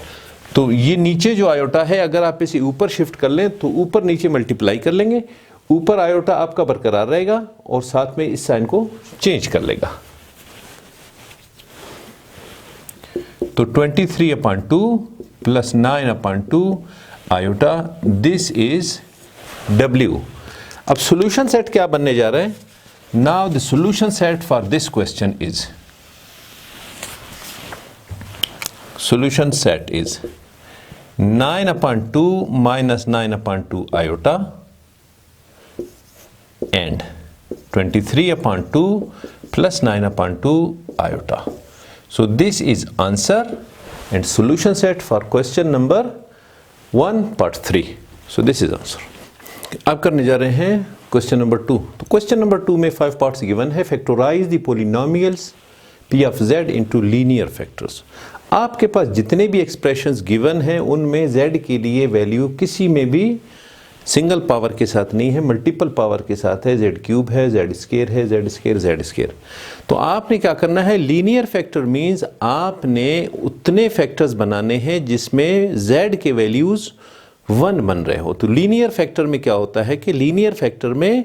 तो ये नीचे जो आयोटा है, अगर आप इसे ऊपर शिफ्ट कर लें तो ऊपर नीचे मल्टीप्लाई कर लेंगे, ऊपर आयोटा आपका बरकरार रहेगा और साथ में इस साइन को चेंज कर लेगा। तो 23/2 plus 9/2 iota, this is w। अब सॉल्यूशन सेट क्या बनने जा रहा है? Now the solution set for this question is, solution set is 9/2 minus 9/2 iota and 23/2 plus 9/2 iota. So this is answer and solution set for question number 1 part 3. So this is answer. अब करने जा रहे हैं question number 2। तो question number 2 में 5 parts given है। Factorise the polynomials p of z into linear factors. आपके पास जितने भी एक्सप्रेशंस गिवन हैं उनमें z के लिए वैल्यू किसी में भी सिंगल पावर के साथ नहीं है, मल्टीपल पावर के साथ है। z क्यूब है, z स्क्वायर है, z स्क्वायर, z स्क्वायर। तो आपने क्या करना है, लीनियर फैक्टर मीन्स आपने उतने फैक्टर्स बनाने हैं जिसमें z के वैल्यूज़ 1 बन रहे हो। तो लीनियर फैक्टर में क्या होता है कि लीनियर फैक्टर में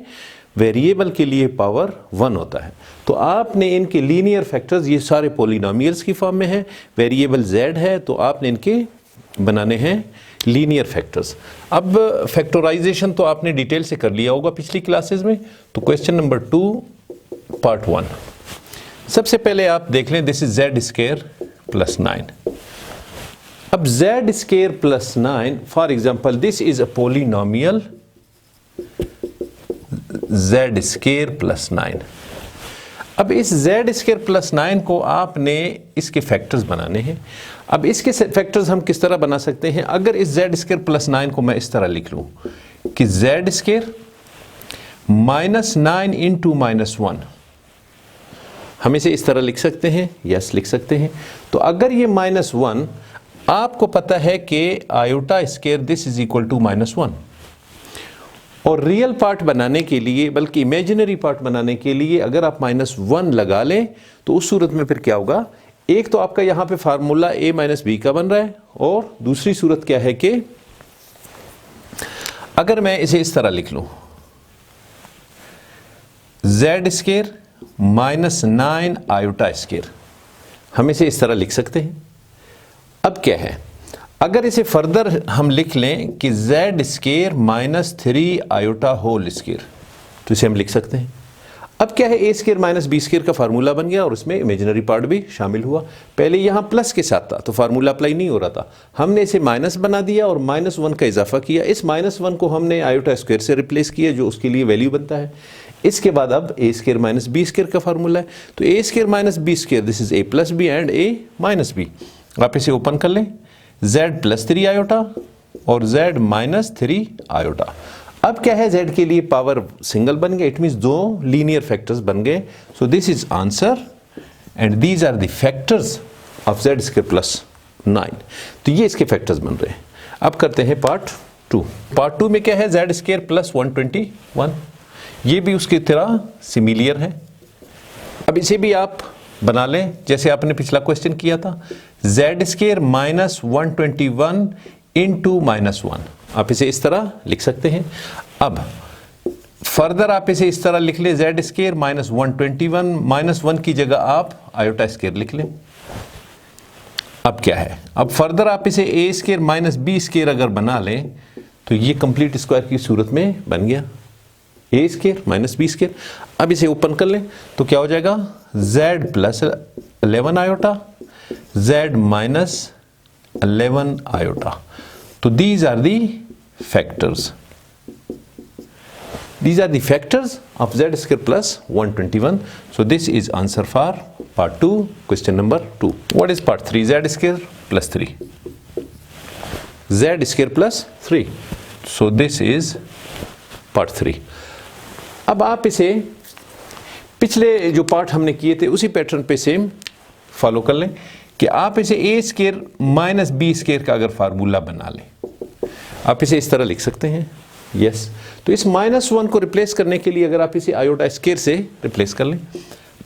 वेरिएबल के लिए पावर 1 होता है। तो आपने इनके लीनियर फैक्टर्स, ये सारे पॉलिनोमियल्स की फॉर्म में है, वेरिएबल z है, तो आपने इनके बनाने हैं लीनियर फैक्टर्स। अब फैक्टराइजेशन तो आपने डिटेल से कर लिया होगा पिछली क्लासेस में। तो क्वेश्चन नंबर 2 पार्ट 1, सबसे पहले आप देख लें, this is z square plus 9। अब z square plus 9, for example this is a polynomial z square plus 9। अब इस z स्क्वायर प्लस 9 को आपने इसके फैक्टर्स बनाने हैं। अब इसके फैक्टर्स हम किस तरह बना सकते हैं, अगर इस z स्क्वायर प्लस 9 को मैं इस तरह लिख लूं कि z square minus 9 into minus 1, हम इसे इस तरह लिख सकते हैं, यस लिख सकते हैं। तो अगर ये माइनस 1, आपको पता है कि iota square this is equal to minus 1, और रियल पार्ट बनाने के लिए, बल्कि इमेजिनरी पार्ट बनाने के लिए अगर आप माइनस 1 लगा लें तो उस सूरत में फिर क्या होगा, एक तो आपका यहां पे फार्मूला a माइनस बी का बन रहा है, और दूसरी सूरत क्या है कि अगर मैं इसे इस तरह लिख लूं z square minus 9 iota square, हम इसे इस तरह लिख सकते हैं। अब क्या है, अगर इसे फर्दर हम लिख लें कि z square minus 3 iota whole square, तो इसे हम लिख सकते हैं। अब क्या है, a square minus b square का फार्मूला बन गया और उसमें इमेजिनरी पार्ट भी शामिल हुआ। पहले यहाँ प्लस के साथ था तो फार्मूला अप्लाई नहीं हो रहा था, हमने इसे माइनस बना दिया और माइनस 1 का इजाफा किया। इस माइनस 1 को हमने आयोटा स्क्वायर से रिप्लेस किया जो उसके लिए वैल्यू बनता है। इसके बाद अब a square minus b square का फार्मूला है, तो a square minus b square this is a plus b and a minus b. आप इसे ओपन कर लें, z प्लस 3 आयोटा और z माइनस 3 आयोटा। अब क्या है, z के लिए पावर सिंगल बन गया, इट मीन्स 2 लीनियर फैक्टर्स बन गए। So this is answer and these are the factors of z square plus 9। तो ये इसके फैक्टर्स बन रहे हैं। अब करते हैं पार्ट 2। पार्ट 2 में क्या है, z स्क्वायर प्लस 121, ये भी उसकी तरह सिमिलियर है। अब इसे भी आप बना लें जैसे आपने पिछला क्वेश्चन किया था, z square minus 121 into minus 1, आप इसे इस तरह लिख सकते हैं। अब फर्दर आप इसे इस तरह लिख लें, z स्क्वायर माइनस 121, माइनस 1 की जगह आप आयोटा स्क्वायर लिख लें। अब क्या है, अब फर्दर आप इसे a square minus b square अगर बना लें तो ये कंप्लीट स्क्वायर की सूरत में बन गया, a square minus b square. अब इसे ओपन कर लें तो क्या हो जाएगा, z plus 11 iota, z minus 11 iota. तो these are the factors. These are the factors of z square plus 121. So this is answer for part 2, question number 2. What is part 3? Z square plus 3. Z square plus 3. So this is part 3. अब आप इसे पिछले जो part हमने किए थे उसी pattern पे सेम फॉलो कर लें कि आप इसे a square minus b square का अगर फार्मूला बना लें, आप इसे इस तरह लिख सकते हैं, यस। तो इस माइनस 1 को रिप्लेस करने के लिए अगर आप इसे आयोटा स्क्वायर से रिप्लेस कर लें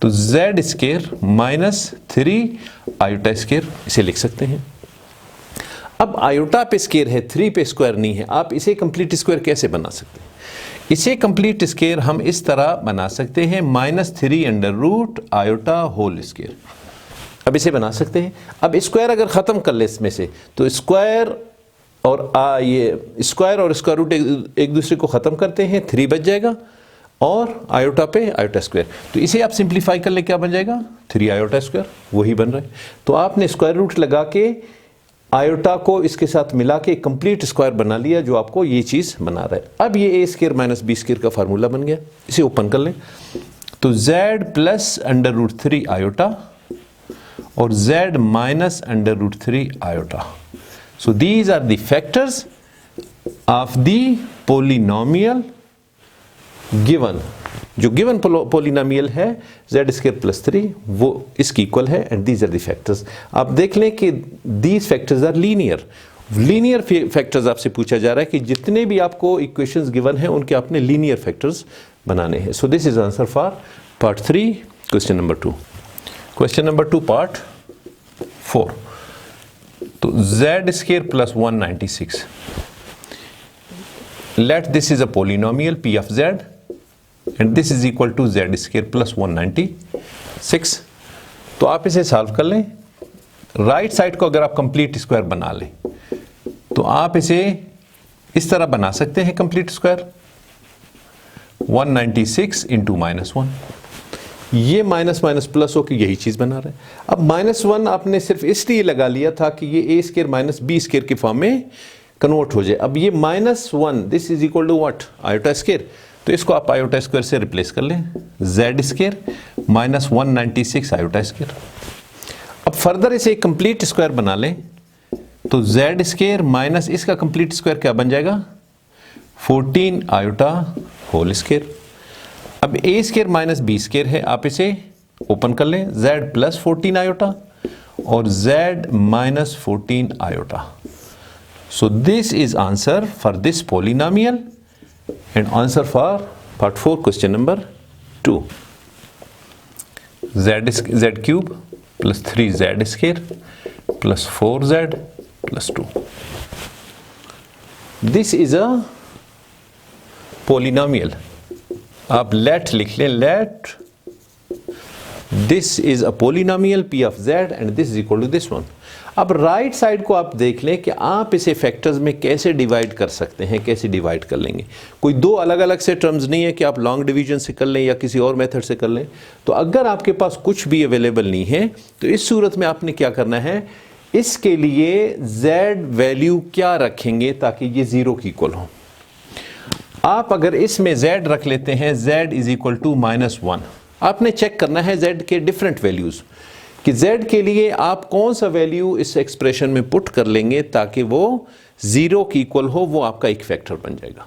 तो z square minus 3 iota square इसे लिख सकते हैं। अब आयोटा पे स्क्वायर है, 3 पे स्क्वायर नहीं है, आप इसे कंप्लीट स्क्वायर कैसे बना सकते हैं? इसे कंप्लीट स्क्वायर हम इस तरह बना सकते हैं, minus 3 under root iota whole square. अब इसे बना सकते हैं। अब स्क्वायर अगर ख़त्म कर ले इसमें से तो स्क्वायर और ये स्क्वायर और स्क्वायर रूट एक दूसरे को ख़त्म करते हैं, 3 बच जाएगा और आयोटा पे आयोटा स्क्वायर। तो इसे आप सिंप्लीफाई कर ले, क्या बन जाएगा, 3 आयोटा स्क्वायर, वही बन रहा है। तो आपने स्क्वायर रूट लगा के आयोटा को इसके साथ मिला के कंप्लीट स्क्वायर बना लिया जो आपको ये चीज़ बना रहा है। अब ये a square minus b square का फार्मूला बन गया, इसे ओपन कर लें तो z plus under root 3 iota और z minus under root 3 iota. So these are the factors of the polynomial given जो गिवन पोलिनोमियल है z² + 3 वो इसकी इक्वल है and these are the factors. आप देख लें कि these factors are linear factors आपसे पूछा जा रहा है कि जितने भी आपको इक्वेशंस गिवन हैं उनके आपने लीनियर फैक्टर्स बनाने हैं। सो this is answer for part 3 question number 2। Question number 2 part 4। तो z² + 196, let this is a polynomial p of z and this is equal to z² + 196। तो आप इसे सॉल्व कर लें। राइट साइड को अगर आप कंप्लीट स्क्वायर बना लें तो आप इसे इस तरह बना सकते हैं कंप्लीट स्क्वायर, 196 × -1, ये माइनस माइनस प्लस होकर यही चीज बना रहे हैं। अब -1 आपने सिर्फ इसलिए लगा लिया था कि ये a² - b² के फॉर्म में कन्वर्ट हो जाए। अब ये -1 this is equal to what, i², तो इसको आप i² से रिप्लेस कर लें, z² - 196 i²। अब फर्दर इसे एक कंप्लीट स्क्वायर बना लें तो z² माइनस इसका कंप्लीट स्क्वायर क्या बन जाएगा, 14 i²। अब a² - b² है, आप इसे ओपन कर लें, z + 14 i और z - 14 i। So this is answer for this polynomial and answer for part 4 question number 2। z³ + 3z² + 4z + 2। This is a polynomial। आप let लिख लें, let this is a polynomial p of z and this is equal to this one। अब right side को आप देख लें कि आप इसे फैक्टर्स में कैसे डिवाइड कर सकते हैं, कैसे डिवाइड कर लेंगे। कोई दो अलग अलग से टर्म्स नहीं है कि आप लॉन्ग डिवीजन से कर लें या किसी और मेथड से कर लें। तो अगर आपके पास कुछ भी अवेलेबल नहीं है तो इस सूरत में आपने क्या करना है, इसके लिए z वैल्यू क्या रखेंगे ताकि ये 0 की इक्वल हो। आप अगर इसमें z रख लेते हैं, z इज इक्वल टू -1, आपने चेक करना है z के डिफरेंट वैल्यूज कि z के लिए आप कौन सा वैल्यू इस एक्सप्रेशन में पुट कर लेंगे ताकि वो 0 की इक्वल हो, वो आपका एक फैक्टर बन जाएगा।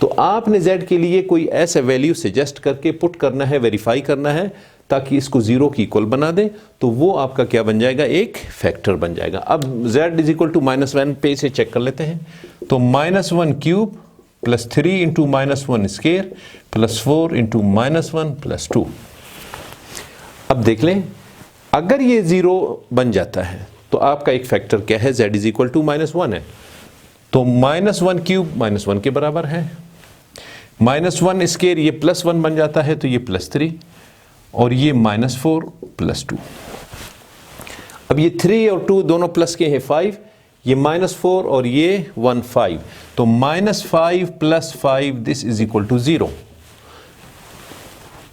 तो आपने z के लिए कोई ऐसा वैल्यू सजेस्ट करके पुट करना है, वेरीफाई करना है ताकि इसको 0 की इक्वल बना दें, तो वो आपका क्या बन जाएगा, एक फैक्टर बन जाएगा। अब z इज इक्वल टू -1 पे इसे चेक कर लेते हैं, तो -1³ + 3 × -1² + 4 × -1 + 2। अब देख लें, अगर ये 0 बन जाता है तो आपका एक फैक्टर क्या है, z इज इक्वल टू -1 है, तो -1³ -1 के बराबर है, -1² ये +1 बन जाता है तो ये +3 और ये -4 + 2। अब ये 3 और 2 दोनों प्लस के हैं 5, ये -4 और ये 1 5, तो -5 + 5 this is equal to 0।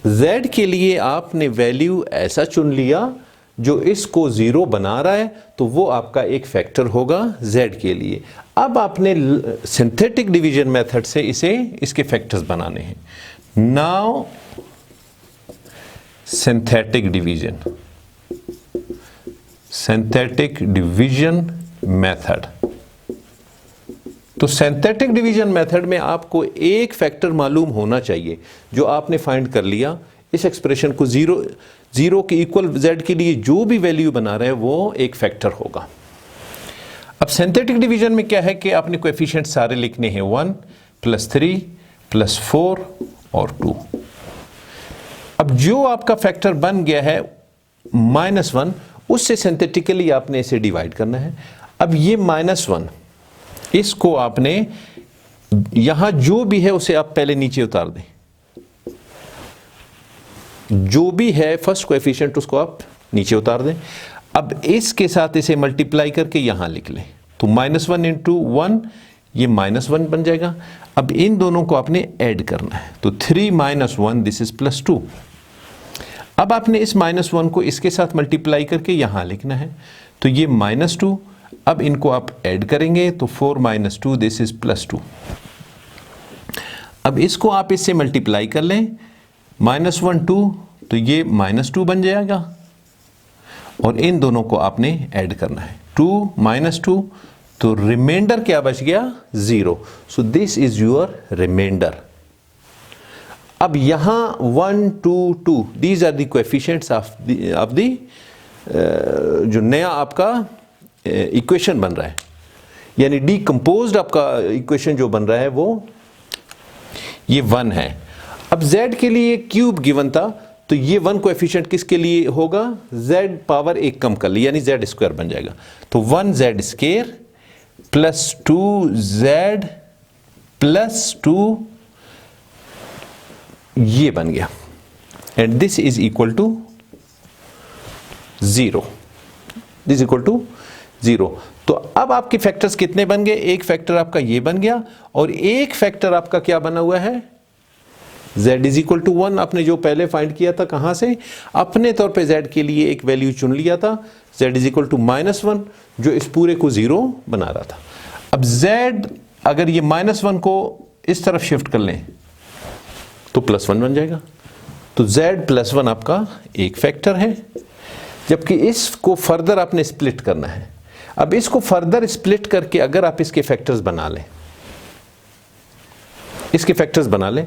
z के लिए आपने वैल्यू ऐसा चुन लिया जो इसको 0 बना रहा है, तो वो आपका एक फैक्टर होगा z के लिए। अब आपने सिंथेटिक डिवीजन मेथड से इसके फैक्टर्स बनाने हैं। Now synthetic division method. तो सिंथेटिक डिवीजन मेथड में आपको एक फैक्टर मालूम होना चाहिए जो आपने फाइंड कर लिया। इस एक्सप्रेशन को 0 की इक्वल z के लिए जो भी वैल्यू बना रहे हैं वो एक फैक्टर होगा। अब सिंथेटिक डिवीजन में क्या है कि आपने कोएफिशिएंट सारे लिखने हैं, 1 + 3 + 4 और 2। अब जो आपका फैक्टर बन गया है -1, उससे सिंथेटिकली आपने इसे डिवाइड करना है। अब ये -1 इसको आपने यहां जो भी है उसे आप पहले नीचे उतार दें, जो भी है फर्स्ट कोएफिशिएंट उसको आप नीचे उतार दें। अब इसके साथ इसे मल्टीप्लाई करके यहां लिख लें, तो -1 × 1 ये -1 बन जाएगा। अब इन दोनों को आपने ऐड करना है, तो 3 - 1 दिस इज +2। अब आपने इस -1 को इसके साथ मल्टीप्लाई करके यहां लिखना है, तो ये -2। अब इनको आप ऐड करेंगे तो 4 - 2 दिस इज +2। अब इसको आप इससे मल्टीप्लाई कर लें, -1 2 तो ये -2 बन जाएगा और इन दोनों को आपने ऐड करना है, 2 - 2 तो रिमाइंडर क्या बच गया, 0। So this is your reminder. अब यहाँ 1 2 2 these are the coefficients of the जो नया आपका इक्वेशन बन रहा है, यानी डीकम्पोज्ड आपका इक्वेशन जो बन रहा है वो ये 1 है। अब z के लिए क्यूब गिवन था, तो ये 1 कोएफिशिएंट किसके लिए होगा, z पावर एक कम कर ली, यानी z स्क्वायर बन जाएगा। तो 1z square plus 2z plus 2 ये बन गया, and this is equal to 0, this equal to 0। तो अब आपके फैक्टर्स कितने बन गए, एक फैक्टर आपका ये बन गया और एक फैक्टर आपका क्या बना हुआ है, z इज इक्वल टू 1। आपने जो पहले फाइंड किया था कहां से, अपने तौर पे z के लिए एक वैल्यू चुन लिया था, z इज इक्वल टू -1, जो इस पूरे को 0 बना रहा था। अब z अगर ये -1 को इस तरफ शिफ्ट कर लें तो +1 बन जाएगा। तो z +1 आपका एक फैक्टर है, जबकि इसको फर्दर आपने स्प्लिट करना है। अब इसको फर्दर स्प्लिट करके अगर आप इसके फैक्टर्स बना लें, इसके फैक्टर्स बना लें,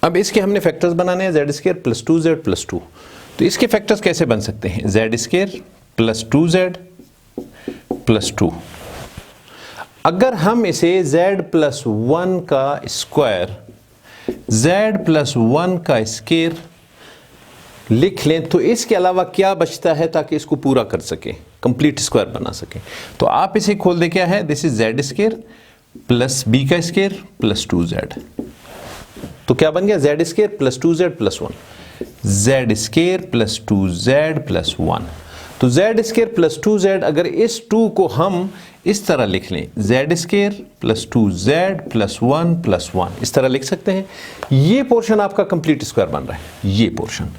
अब इसके हमने फैक्टर्स बनाने हैं z square plus 2z plus 2। तो इसके फैक्टर्स कैसे बन सकते हैं, z square plus 2z plus 2। अगर हम इसे z प्लस 1 का स्क्वायर, z प्लस 1 का स्क्वायर लिख लें तो इसके अलावा क्या बचता है ताकि इसको पूरा कर सके, कंप्लीट स्क्वायर बना सके। तो आप इसे खोल दे, क्या है, this is z square plus b का स्क्वायर प्लस 2z। तो क्या बन गया, z square plus 2z plus 1, z square plus 2z plus 1। तो z स्क्वायर प्लस 2z, अगर इस 2 को हम इस तरह लिख लें, z square plus 2z plus 1 plus 1, इस तरह लिख सकते हैं। ये पोर्शन आपका कंप्लीट स्क्वायर बन रहा है, ये पोर्शन।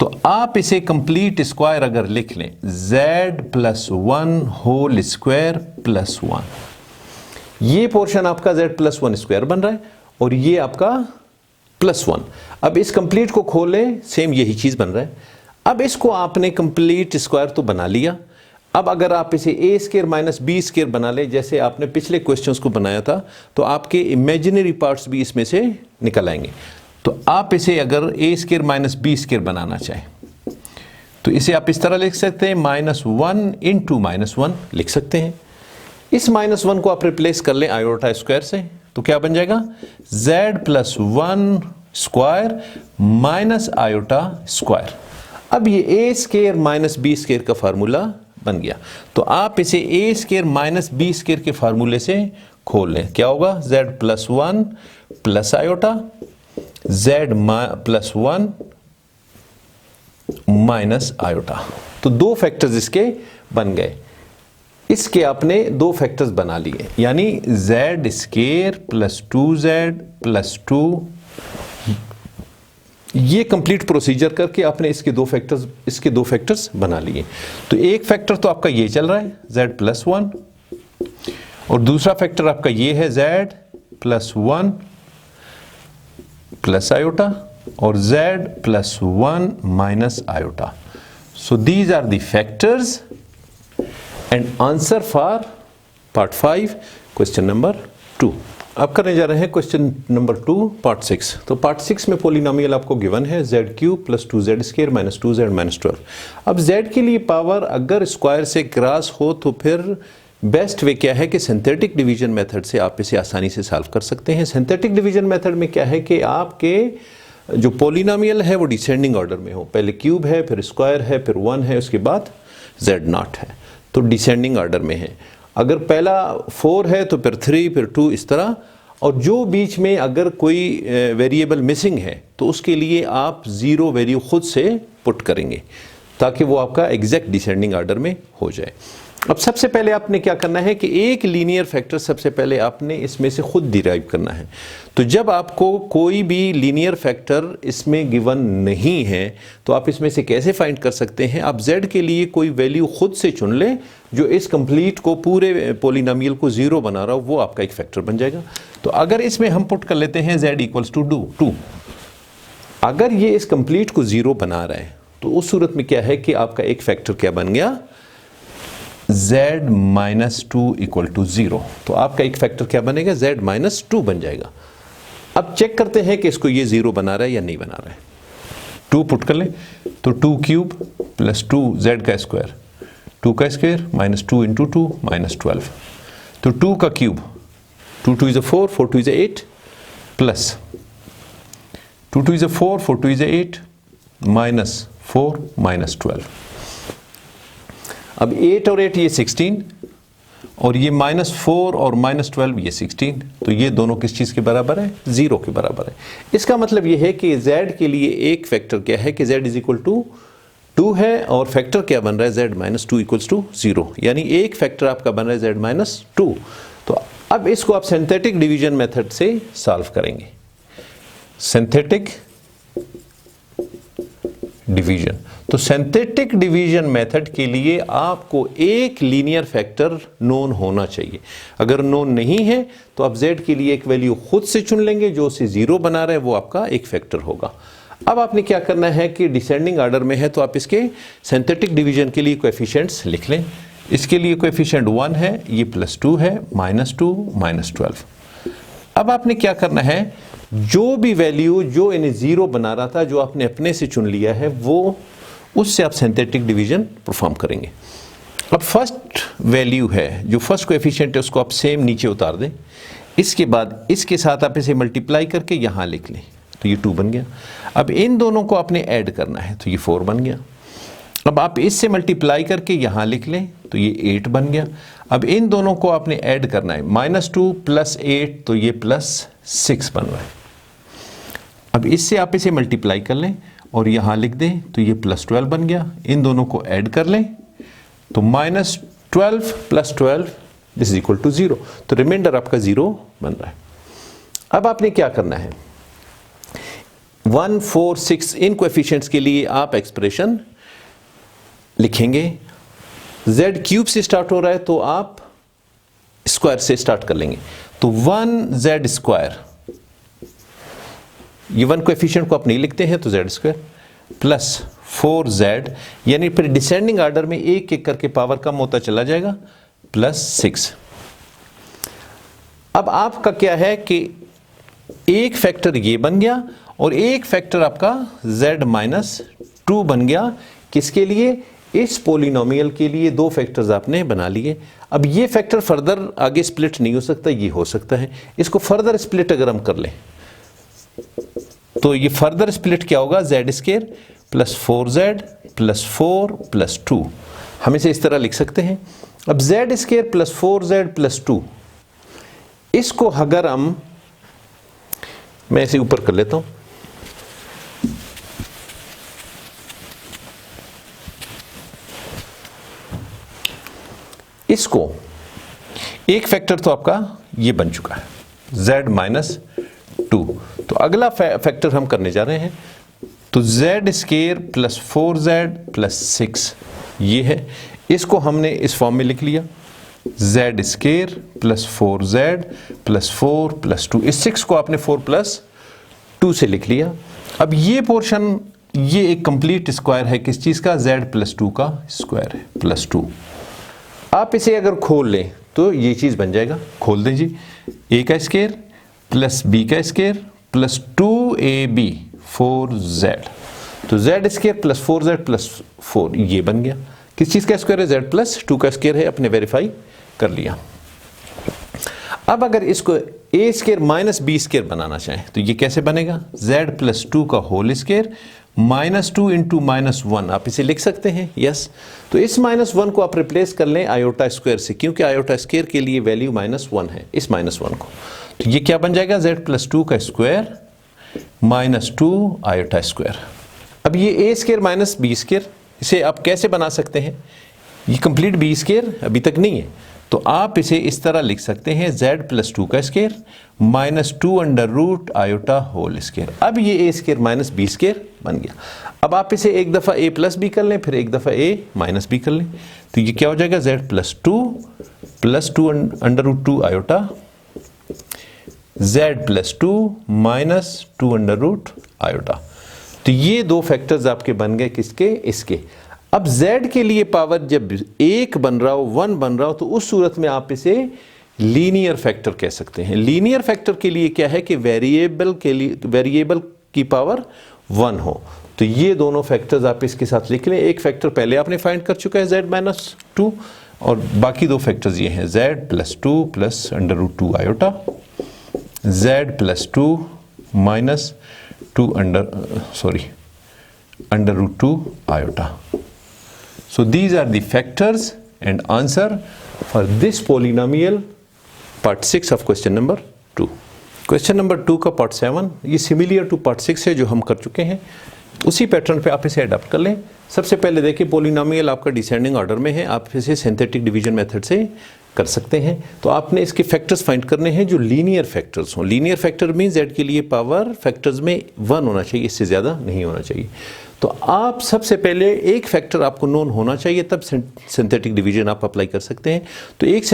तो आप इसे कंप्लीट स्क्वायर अगर लिख लें, z plus 1 whole square plus 1, ये पोर्शन आपका z प्लस 1 स्क्वायर बन रहा है और ये आपका प्लस 1। अब इस कंप्लीट को खोलें, सेम यही चीज बन रहा है। अब इसको आपने कंप्लीट स्क्वायर तो बना लिया। अब अगर आप इसे a square minus b square बना ले, जैसे आपने पिछले क्वेश्चंस को बनाया था, तो आपके इमेजिनरी पार्ट्स भी इसमें से निकल आएंगे। तो आप इसे अगर a square minus b square बनाना चाहें तो इसे आप इस तरह लिख सकते हैं, -1 इंटू -1 लिख सकते हैं। इस -1 को आप रिप्लेस कर लें आयोटा स्क्वायर से, तो क्या बन जाएगा, z plus 1 square minus iota square. अब ये a square minus b square का फार्मूला बन गया। तो आप इसे a square minus b square के फार्मूले से खोल लें, क्या होगा, z plus 1 plus iota z plus 1 minus iota. तो दो फैक्टर्स इसके बन गए। इसके आपने दो फैक्टर्स बना लिए, यानी z square plus 2z plus 2। ये कंप्लीट प्रोसीजर करके आपने इसके दो फैक्टर्स बना लिए। तो एक फैक्टर तो आपका ये चल रहा है z प्लस 1, और दूसरा फैक्टर आपका ये है z प्लस 1 प्लस आयोटा और z plus 1 minus iota. So these are the factors and answer for part 5 question number 2। अब करने जा रहे हैं क्वेश्चन नंबर 2 पार्ट 6। तो पार्ट 6 में पोलिनोमियल आपको गिवन है z cube plus 2z square minus 2z minus 12। अब z के लिए पावर अगर स्क्वायर से क्रॉस हो तो फिर बेस्ट वे क्या है कि सिंथेटिक डिवीजन मेथड से आप इसे आसानी से सॉल्व कर सकते हैं। सिंथेटिक डिवीजन मेथड में क्या है कि आपके जो पोलिनोमियल है वो डिसेंडिंग ऑर्डर में हो, पहले क्यूब है, फिर स्क्वायर है, फिर 1 है, उसके बाद z0 है, तो डिसेंडिंग ऑर्डर में है। अगर पहला 4 है तो फिर 3, फिर 2, इस तरह। और जो बीच में अगर कोई वेरिएबल मिसिंग है तो उसके लिए आप 0 वैल्यू खुद से पुट करेंगे ताकि वो आपका एग्जैक्ट डिसेंडिंग ऑर्डर में हो जाए। अब सबसे पहले आपने क्या करना है कि एक लीनियर फैक्टर सबसे पहले आपने इसमें से खुद डिराइव करना है। तो जब आपको कोई भी लीनियर फैक्टर इसमें गिवन नहीं है तो आप इसमें से कैसे फाइंड कर सकते हैं, आप z के लिए कोई वैल्यू खुद से चुन लें जो इस कंप्लीट को, पूरे पोलिनोमियल को 0 बना रहा हो, वो आपका एक फैक्टर बन जाएगा। तो अगर इसमें हम पुट कर लेते हैं z इक्वल्स टू 2, अगर ये इस कंप्लीट को 0 बना रहा है तो उस सूरत में क्या है कि आपका एक फैक्टर क्या बन गया, z माइनस 2 इक्वल टू 0। तो आपका एक फैक्टर क्या बनेगा, z माइनस 2 बन जाएगा। अब चेक करते हैं कि इसको ये 0 बना रहा है या नहीं बना रहा है। 2 पुट कर लें तो 2 क्यूब प्लस 2 z का स्क्वायर, 2 का स्क्वायर माइनस 2 इंटू 2 माइनस 12, तो 2 का cube, 2 2 is 4, 4 2 is 8 plus 2 2 is 4, 4 2 is 8 minus 4 minus 12। अब 8 और 8 ये 16 और ये माइनस 4 और माइनस 12 ये 16, तो ये दोनों किस चीज़ के बराबर है? 0 के बराबर है। इसका मतलब ये है कि z के लिए एक फैक्टर क्या है कि z इज इक्वल टू 2 है और फैक्टर क्या बन रहा है? z माइनस 2 इक्वल्स टू 0, यानी एक फैक्टर आपका बन रहा है z माइनस 2। तो अब इसको आप सिंथेटिक डिवीजन मेथड से सॉल्व करेंगे। सिंथेटिक डिवीजन, तो सिंथेटिक डिवीजन मेथड के लिए आपको एक लीनियर फैक्टर नोन होना चाहिए। अगर नोन नहीं है तो आप z के लिए एक वैल्यू खुद से चुन लेंगे, जो उसे 0 बना रहा है वो आपका एक फैक्टर होगा। अब आपने क्या करना है कि डिसेंडिंग ऑर्डर में है तो आप इसके सिंथेटिक डिवीजन के लिए कोएफिशिएंट्स लिख लें। इसके लिए कोएफिशिएंट 1 है, ये प्लस 2 है, माइनस 2 माइनस 12। अब आपने क्या करना है, जो भी वैल्यू जो इन्हें 0 बना रहा था, जो आपने अपने से चुन लिया है, वो उससे आप सिंथेटिक डिवीजन परफॉर्म करेंगे। अब फर्स्ट वैल्यू है, जो फर्स्ट कोएफिशिएंट है, उसको आप सेम नीचे उतार दें। इसके बाद इसके साथ आप इसे मल्टीप्लाई करके यहाँ लिख लें, तो ये 2 बन गया। अब इन दोनों को आपने ऐड करना है, तो ये 4 बन गया। अब आप इससे मल्टीप्लाई करके यहाँ लिख लें, तो ये 8 बन गया। अब इन दोनों को आपने ऐड करना है, -2 + 8, तो ये +6 बन रहा है। अब इससे आप इसे मल्टीप्लाई कर लें और यहाँ लिख दें, तो ये +12 बन गया। इन दोनों को ऐड कर लें, तो -12 + 12 इज इक्वल टू 0, तो रिमाइंडर आपका 0 बन रहा है। अब आपने क्या करना है, 1 4 6 इन कोएफिशिएंट्स के लिए आप एक्सप्रेशन लिखेंगे। z क्यूब से स्टार्ट हो रहा है तो आप स्क्वायर से स्टार्ट कर लेंगे, तो 1z स्क्वायर, ये 1 कोएफिशिएंट को आप नहीं लिखते हैं तो z स्क्वायर प्लस 4z, यानी फिर डिसेंडिंग ऑर्डर में एक एक करके पावर कम होता चला जाएगा, +6। अब आपका क्या है कि एक फैक्टर ये बन गया और एक फैक्टर आपका z माइनस 2 बन गया। किसके लिए? इस पोलिनोमियल के लिए 2 फैक्टर्स आपने बना लिए। अब ये फैक्टर फर्दर आगे स्प्लिट नहीं हो सकता, ये हो सकता है। इसको फर्दर स्प्लिट अगर हम कर लें तो ये फर्दर स्प्लिट क्या होगा, z² + 4z + 4 + 2, हम इसे इस तरह लिख सकते हैं। अब z² + 4z + 2, इसको अगर मैं इसे ऊपर कर लेता हूं, इसको एक फैक्टर तो आपका ये बन चुका है z माइनस 2, तो अगला फैक्टर हम करने जा रहे हैं, तो z² + 4z + 6 ये है। इसको हमने इस फॉर्म में लिख लिया, z² + 4z + 4 + 2, इस 6 को आपने 4 + 2 से लिख लिया। अब ये पोर्शन, ये एक कंप्लीट स्क्वायर है, किस चीज का? z + 2 का स्क्वायर है, +2। आप इसे अगर खोल लें तो ये चीज बन जाएगा, खोल दें जी, a का स्क्वायर + b का स्क्वायर + 2ab 4z, तो z² + 4z + 4 ये बन गया। किस चीज का स्क्वायर है? z + 2 का स्क्वायर है, अपने वेरीफाई कर लिया। अब अगर इसको a² - b² बनाना चाहें तो ये कैसे बनेगा? z + 2 का होल स्क्वायर -2 × -1, आप इसे लिख सकते हैं, यस। तो इस -1 को आप रिप्लेस कर लें आयोटा स्क्वायर से, क्योंकि आयोटा स्क्वायर के लिए वैल्यू -1 है, इस -1 को, तो ये क्या बन जाएगा? z + 2 का स्क्वायर -2 आयोटा स्क्वायर। अब ये a² - b², इसे आप कैसे बना सकते हैं? ये कंप्लीट b² अभी तक नहीं है, तो आप इसे इस तरह लिख सकते हैं, z + 2 का स्क्वायर -2 √ आयोटा होल स्क्वायर। अब ये a² - b² बन गया। अब आप इसे एक दफ़ा a + b कर लें, फिर एक दफ़ा a - b कर लें, तो ये क्या हो जाएगा? z + 2 + 2 √ iota, z + 2 - 2 √ iota. तो ये 2 फैक्टर्स आपके बन गए, किसके? इसके। अब z के लिए पावर जब 1 बन रहा हो, 1 बन रहा हो, तो उस सूरत में आप इसे लीनियर फैक्टर कह सकते हैं। लीनियर फैक्टर के लिए क्या है कि वेरिएबल की पावर 1 हो। तो ये दोनों फैक्टर्स आप इसके साथ लिख लें। एक फैक्टर पहले आपने फाइंड कर चुका है z-2, और बाकी दो फैक्टर्स ये हैं z+2 plus √2 iota, z+2 minus √2 iota. So these are the factors and answer for this polynomial part 6 of question number 2. Question number 2 का part 7 ये similar to part 6 है जो हम कर चुके हैं, उसी पैटर्न पे आप इसे अडॉप्ट कर लें। सबसे पहले देखिए पोलिनोमियल आपका डिसेंडिंग ऑर्डर में है, आप इसे सिंथेटिक डिवीजन मेथड से कर सकते हैं। तो आपने इसके फैक्टर्स फाइंड करने हैं जो लीनियर फैक्टर्स हों। लीनियर फैक्टर मीन z के लिए पावर फैक्टर्स में 1 होना चाहिए, इससे ज़्यादा नहीं होना चाहिए। तो आप सबसे पहले एक फैक्टर आपको नोन होना चाहिए, तब सिंथेटिक डिवीजन आप अप्लाई कर सकते हैं। तो एक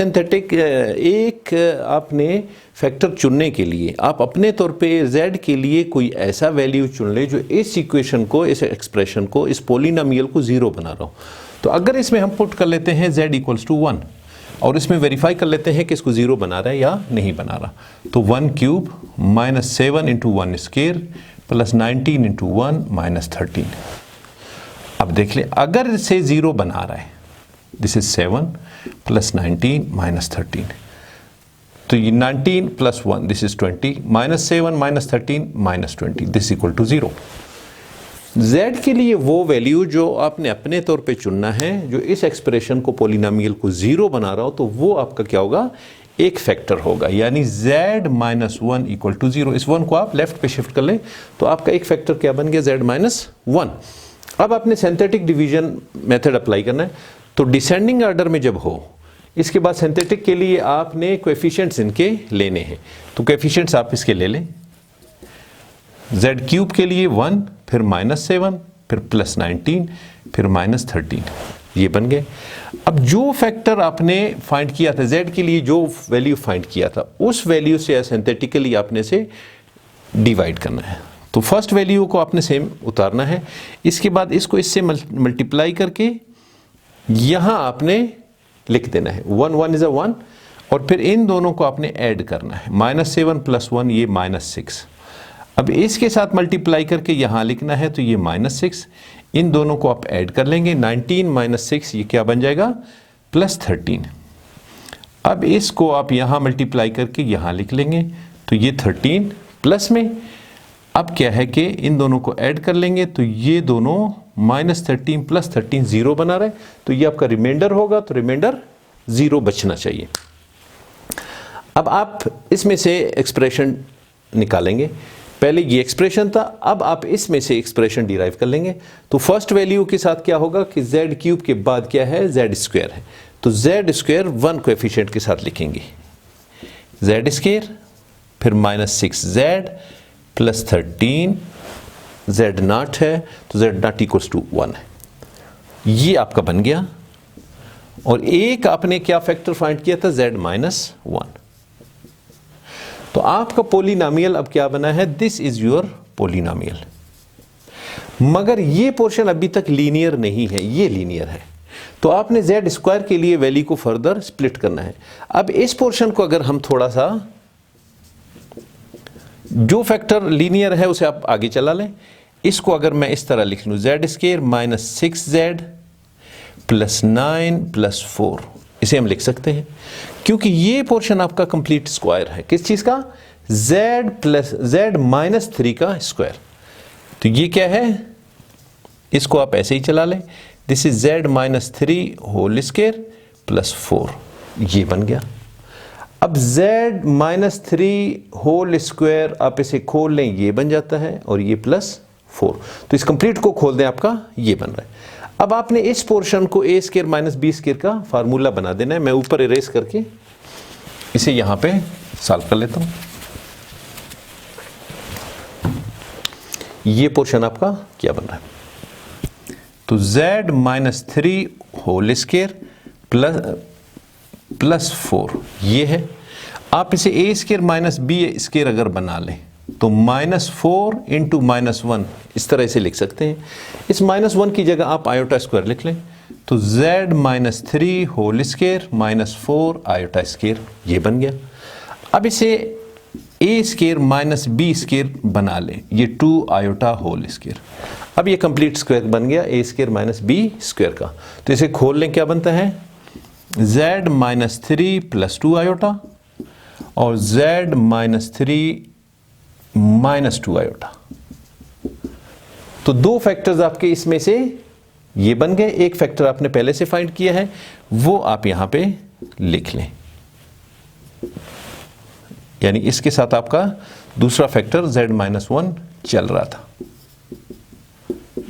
आपने फैक्टर चुनने के लिए आप अपने तौर पे z के लिए कोई ऐसा वैल्यू चुन ले जो इस इक्वेशन को, इस एक्सप्रेशन को, इस पोलिनोमियल को 0 बना रहा हो। तो अगर इसमें हम पुट कर लेते हैं z = 1 और इसमें वेरीफाई कर लेते हैं कि इसको 0 बना रहा है या नहीं बना रहा, तो 1³ -7 × 1² प्लस 19 × 1 -13। अब देख ले, अगर इसे 0 बना रहा है, दिस इज 7 प्लस 19 -13, तो ये 19 + 1 दिस इज 20, -7 -13 -20 दिस = 0। z के लिए वो वैल्यू जो आपने अपने तौर पे चुनना है, जो इस एक्सप्रेशन को, पोलिनोमियल को 0 बना रहा हो, तो वो आपका क्या होगा, एक फैक्टर होगा, यानी z - 1 = 0। इस 1 को आप लेफ्ट पे शिफ्ट कर लें तो आपका एक फैक्टर क्या बन गया, z - 1। अब आपने सिंथेटिक डिवीजन मेथड अप्लाई करना है। तो डिसेंडिंग ऑर्डर में जब हो, इसके बाद सिंथेटिक के लिए आपने कोएफिशिएंट्स इनके लेने हैं। तो कोएफिशिएंट्स आप इसके ले लें, z³ के लिए 1, फिर -7, फिर +19, फिर -13, ये बन गए। अब जो फैक्टर आपने फाइंड किया था, z के लिए जो वैल्यू फाइंड किया था, उस वैल्यू से सिंथेटिकली आपने से डिवाइड करना है। तो फर्स्ट वैल्यू को आपने सेम उतारना है, इसके बाद इसको इससे मल्टीप्लाई करके यहाँ आपने लिख देना है 1 1 = 1, और फिर इन दोनों को आपने ऐड करना है, -7 + 1 ये -6। अब इसके साथ मल्टीप्लाई करके यहाँ लिखना है, तो ये -6, इन दोनों को आप ऐड कर लेंगे, 19 - 6 ये क्या बन जाएगा, +13। अब इसको आप यहाँ मल्टीप्लाई करके यहाँ लिख लेंगे, तो ये 13 प्लस में अब क्या है कि इन दोनों को ऐड कर लेंगे, तो ये दोनों -13 + 13 0 बना रहे, तो ये आपका रिमाइंडर होगा, तो रिमाइंडर 0 बचना चाहिए। अब आप इसमें से एक्सप्रेशन निकालेंगे। पहले ये एक्सप्रेशन था, अब आप इसमें से एक्सप्रेशन डिराइव कर लेंगे। तो फर्स्ट वैल्यू के साथ क्या होगा कि z³ के बाद क्या है, z² है, तो z² 1 कोएफिशिएंट के साथ लिखेंगे, z², फिर -6z प्लस 13 z0 है, तो z0 = 1 है, ये आपका बन गया। और एक आपने क्या फैक्टर फाइंड किया था, z - 1। तो आपका पोलिनोमियल अब क्या बना है, दिस इज योर पोलिनोमियल। मगर ये पोर्शन अभी तक लीनियर नहीं है, ये लीनियर है। तो आपने z² के लिए वैल्यू को फर्दर स्प्लिट करना है। अब इस पोर्शन को अगर हम थोड़ा सा, जो फैक्टर लीनियर है उसे आप आगे चला लें, इसको अगर मैं इस तरह लिख लूं, z² -6z + 9 + 4, इसे हम लिख सकते हैं, क्योंकि ये पोर्शन आपका कंप्लीट स्क्वायर है। किस चीज का, z - 3 का स्क्वायर। तो ये क्या है, इसको आप ऐसे ही चला लें, this is z - 3 whole square + 4, ये बन गया। अब z - 3 होल स्क्वायर आप इसे खोल लें, ये बन जाता है, और ये +4, तो इस कंप्लीट को खोल दें, आपका ये बन रहा है। अब आपने इस पोर्शन को a² - b² का फार्मूला बना देना है। मैं ऊपर इरेज करके इसे यहां पे सॉल्व कर लेता हूं। ये पोर्शन आपका क्या बन रहा है, तो z - 3 होल स्क्वायर प्लस 4 ये है। आप इसे a² - b² अगर बना लें तो -4 × -1 इस तरह से लिख सकते हैं। इस -1 की जगह आप आयोटा स्क्वायर लिख लें, तो z minus 3 whole square minus 4 iota square ये बन गया। अब इसे a square minus b square बना लें, ये 2 आयोटा होल स्केयर। अब ये कंप्लीट स्क्वायर बन गया a square minus b square का। तो इसे खोल लें, क्या बनता है z माइनस 3 प्लस 2 आयोटा और z माइनस 3 माइनस 2 आयोटा। तो दो फैक्टर्स आपके इसमें से ये बन गए। एक फैक्टर आपने पहले से फाइंड किया है, वो आप यहां पे लिख लें, यानी इसके साथ आपका दूसरा फैक्टर z माइनस 1 चल रहा था,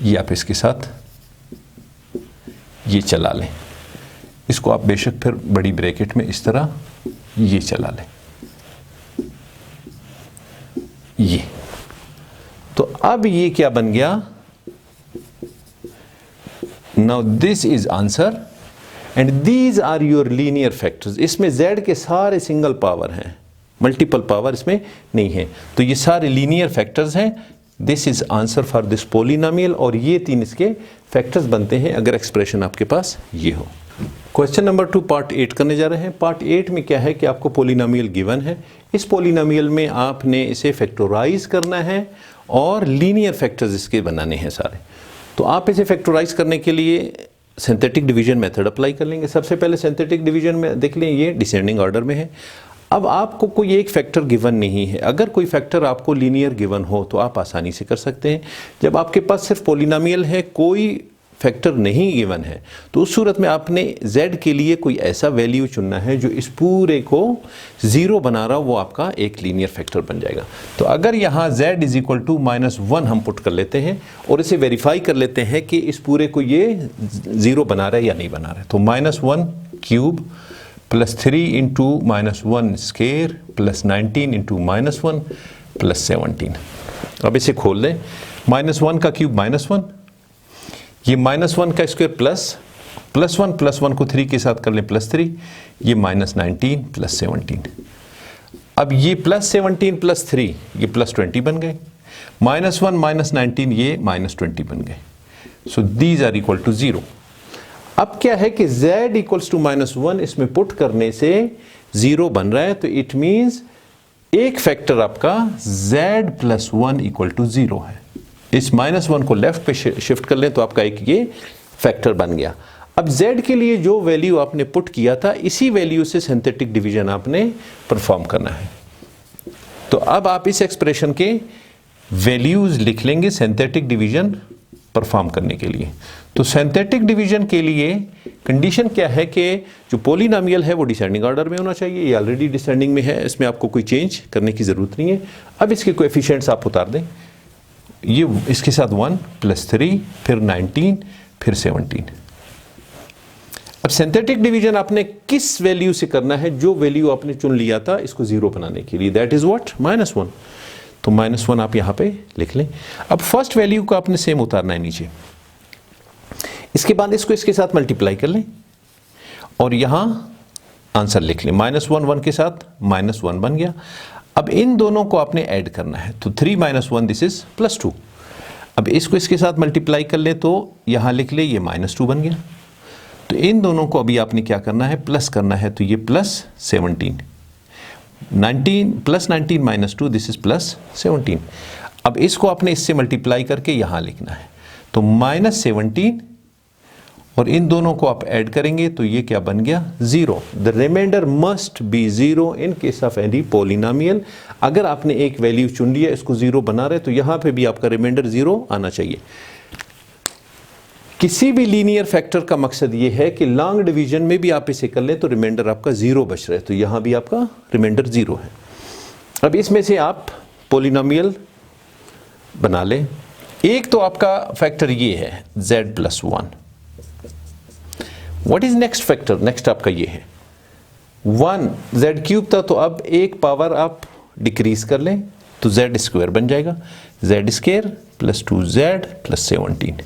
ये आप इसके साथ ये चला लें। इसको आप बेशक फिर बड़ी ब्रैकेट में इस तरह ये चला लें, ये। तो अब ये क्या बन गया, now this is answer and these are your linear factors. इसमें z के सारे सिंगल पावर हैं, मल्टीपल पावर इसमें नहीं है, तो ये सारे लीनियर फैक्टर्स हैं। This is answer for this polynomial, और ये 3 इसके फैक्टर्स बनते हैं अगर एक्सप्रेशन आपके पास ये हो। क्वेश्चन नंबर 2 पार्ट 8 करने जा रहे हैं। पार्ट 8 में क्या है कि आपको पोलिनोमियल गिवन है, इस पोलिनोमियल में आपने इसे फैक्टराइज करना है और लीनियर फैक्टर्स इसके बनाने हैं सारे। तो आप इसे फैक्टराइज करने के लिए सिंथेटिक डिवीजन मेथड अप्लाई कर लेंगे। सबसे पहले सिंथेटिक डिवीजन में देख लें, ये डिसेंडिंग ऑर्डर में है। अब आपको कोई एक फैक्टर गिवन नहीं है, अगर कोई फैक्टर आपको लीनियर गिवन हो तो आप आसानी से कर सकते हैं। जब आपके पास सिर्फ पोलिनोमियल है, कोई फैक्टर नहीं गिवन है, तो उस सूरत में आपने z के लिए कोई ऐसा वैल्यू चुनना है जो इस पूरे को 0 बना रहा हो, वो आपका एक लीनियर फैक्टर बन जाएगा। तो अगर यहाँ z इज इक्वल टू -1 हम पुट कर लेते हैं और इसे वेरीफाई कर लेते हैं कि इस पूरे को ये 0 बना रहा है या नहीं बना रहा है, तो -1 cube plus 3 into -1 square plus 19 into -1 plus 17। अब इसे खोल लें, -1 का क्यूब -1, ये -1 का स्क्वायर प्लस 1 को 3 के साथ कर लें +3, ये -19 प्लस 17। अब ये +17 प्लस 3 ये +20 बन गए, -1 -19 ये -20 बन गए। So these are equal to 0। अब क्या है कि z इक्वल्स टू -1 इसमें पुट करने से 0 बन रहा है, तो इट मीन्स एक फैक्टर आपका z प्लस 1 इक्वल टू 0 है। इस -1 को लेफ्ट पे शिफ्ट कर लें तो आपका एक ये फैक्टर बन गया। अब z के लिए जो वैल्यू आपने पुट किया था, इसी वैल्यू से सिंथेटिक डिवीजन आपने परफॉर्म करना है। तो अब आप इस एक्सप्रेशन के वैल्यूज लिख लेंगे सिंथेटिक डिवीजन परफॉर्म करने के लिए। तो सिंथेटिक डिवीजन के लिए कंडीशन क्या है कि जो पोलिनोमियल है वो डिसेंडिंग ऑर्डर में होना चाहिए, ये ऑलरेडी डिसेंडिंग में है, इसमें आपको कोई चेंज करने की ज़रूरत नहीं है। अब इसके कोएफिशिएंट्स आप उतार दें, ये इसके साथ 1 प्लस 3 फिर 19 फिर 17। अब सिंथेटिक डिवीजन आपने किस वैल्यू से करना है, जो वैल्यू आपने चुन लिया था इसको 0 बनाने के लिए, दैट इज व्हाट -1। तो -1 आप यहां पे लिख लें। अब फर्स्ट वैल्यू को आपने सेम उतारना है नीचे, इसके बाद इसको इसके साथ मल्टीप्लाई कर लें और यहां आंसर लिख लें। -1 1 के साथ -1 बन गया। अब इन दोनों को आपने ऐड करना है, तो 3 - 1 दिस इज +2। अब इसको इसके साथ मल्टीप्लाई कर ले तो यहां लिख ले ये -2 बन गया। तो इन दोनों को अभी आपने क्या करना है, प्लस करना है, तो ये +17, 19 +19 -2 दिस इज +17। अब इसको आपने इससे मल्टीप्लाई करके यहां लिखना है, तो -17 और इन दोनों को आप ऐड करेंगे तो ये क्या बन गया 0। The reminder must be 0 in case of any polynomial. अगर आपने एक वैल्यू चुन लिया, इसको 0 बना रहे, तो यहां पे भी आपका रिमाइंडर 0 आना चाहिए। किसी भी लीनियर फैक्टर का मकसद ये है कि लॉन्ग डिवीजन में भी आप इसे कर लें तो रिमाइंडर आपका 0 बच रहा है, तो यहां भी आपका रिमाइंडर 0 है। अब इसमें से आप पोलिनोमियल बना लें। एक तो आपका फैक्टर ये है z + 1। What is next factor? Next आपका ये है 1 z³ था, तो अब एक पावर आप डिक्रीज कर लें तो z² बन जाएगा, z² + 2z + 17।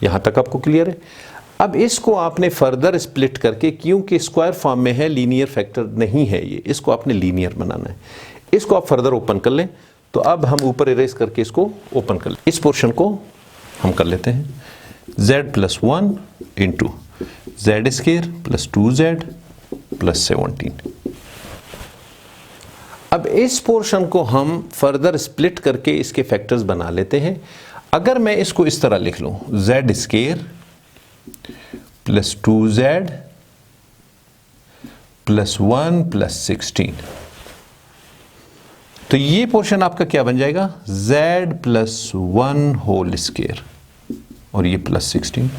यहां तक आपको क्लियर है? अब इसको आपने फर्दर स्प्लिट करके, क्योंकि स्क्वायर फॉर्म में है, लीनियर फैक्टर नहीं है ये, इसको आपने लीनियर बनाना है। इसको आप फर्दर ओपन कर लें, तो अब हम ऊपर इरेज करके इसको ओपन कर लें। इस पोर्शन को हम कर लेते हैं, z plus 1 into Z square plus 2z plus 17। अब इस पोर्शन को हम फर्दर स्प्लिट करके इसके फैक्टर्स बना लेते हैं। अगर मैं इसको इस तरह लिख लूं, Z square plus 2z plus 1 plus 16, तो ये पोर्शन आपका क्या बन जाएगा, z प्लस 1 होल स्केयर और ये प्लस 16।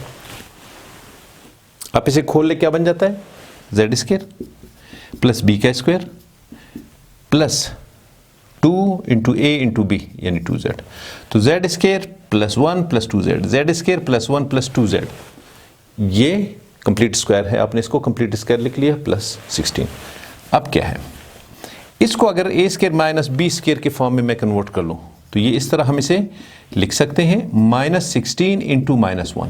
आप इसे खोल ले, क्या बन जाता है, z स्केयर प्लस b का स्क्वायर प्लस 2 इंटू ए इंटू बी यानी 2z। तो z square plus 1 plus 2z, z square plus 1 plus 2z, ये कंप्लीट स्क्वायर है, आपने इसको कंप्लीट स्क्वायर लिख लिया प्लस 16। अब क्या है, इसको अगर ए स्केयर माइनस बी स्केयर के फॉर्म में मैं कन्वर्ट कर लूं तो ये इस तरह हम इसे लिख सकते हैं, माइनस 16 इंटू माइनस 1,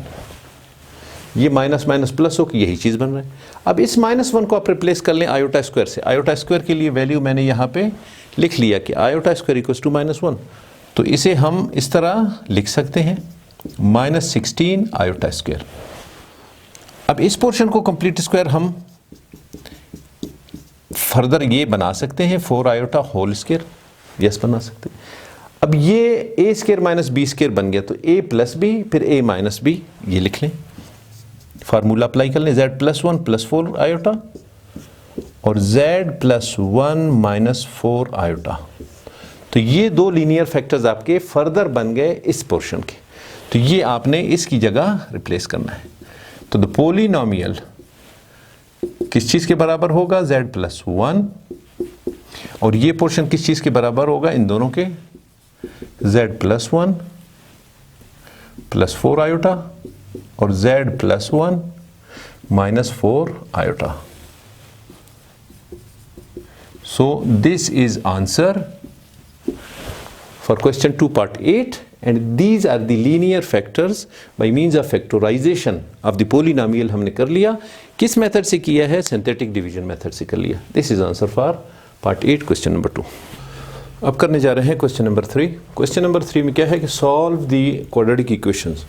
ये माइनस माइनस प्लस हो कि यही चीज बन रहा है। अब इस माइनस 1 को आप रिप्लेस कर लें आयोटा स्क्वायर से। आयोटा स्क्वायर के लिए वैल्यू मैंने यहां पे लिख लिया कि iota square equals to minus 1, तो इसे हम इस तरह लिख सकते हैं, माइनस 16 आयोटा स्क्वायर। अब इस पोर्शन को कंप्लीट स्क्वायर हम फर्दर ये बना सकते हैं 4 आयोटा होल स्क्वायर, यस बना सकते हैं। अब ये ए स्क्वायर माइनस बी स्क्वायर बन गया, तो ए प्लस बी फिर ए माइनस बी, ये लिख लें, फार्मूला अप्लाई कर लें, z प्लस 1 प्लस 4 आयोटा और z प्लस 1 माइनस 4 आयोटा। तो ये दो लीनियर फैक्टर्स आपके फर्दर बन गए इस पोर्शन के, तो ये आपने इसकी जगह रिप्लेस करना है। तो द पोलिनोमियल किस चीज के बराबर होगा, z प्लस 1, और ये पोर्शन किस चीज के बराबर होगा, इन दोनों के, z प्लस 1 प्लस 4 आयोटा और z plus 1 minus 4 iota. So this is answer for question 2 part 8, and these are the linear factors by means of factorization of the polynomial हमने कर लिया। किस मेथड से किया है, सिंथेटिक डिवीजन मेथड से कर लिया। This is answer for part 8 question number 2। अब करने जा रहे हैं क्वेश्चन नंबर 3। क्वेश्चन नंबर 3 में क्या है कि solve the quadratic equations,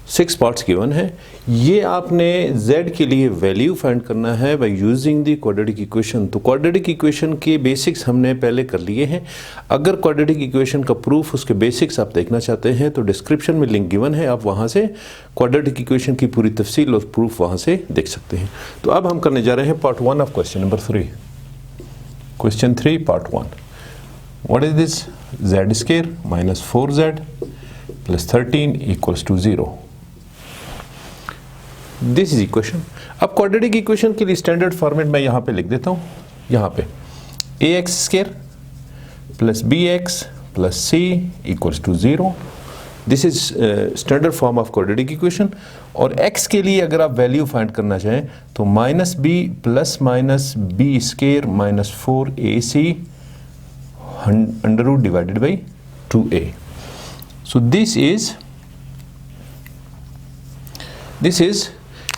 6 parts given है। ये आपने z के लिए वैल्यू फाइंड करना है by using the quadratic equation. तो क्वाड्रेटिक इक्वेशन के बेसिक्स हमने पहले कर लिए हैं। अगर क्वाड्रेटिक इक्वेशन का प्रूफ, उसके बेसिक्स आप देखना चाहते हैं तो डिस्क्रिप्शन में लिंक गिवन है, आप वहाँ से क्वाड्रेटिक इक्वेशन की पूरी तफसील और प्रूफ वहाँ से देख सकते हैं। तो अब हम करने जा रहे हैं part 1 of question number 3। Question 3 part 1, what is this, z square minus 4z plus 13 equals to 0। This is equation. अब क्वाड्रेटिक इक्वेशन के लिए स्टैंडर्ड फॉर्मेट मैं यहां पे लिख देता हूं, यहां पे ax square plus bx plus c equals to 0। This is standard form of quadratic equation. और x के लिए अगर आप वैल्यू फाइंड करना चाहें तो minus b plus minus b square minus 4ac under root divided by 2a। So this is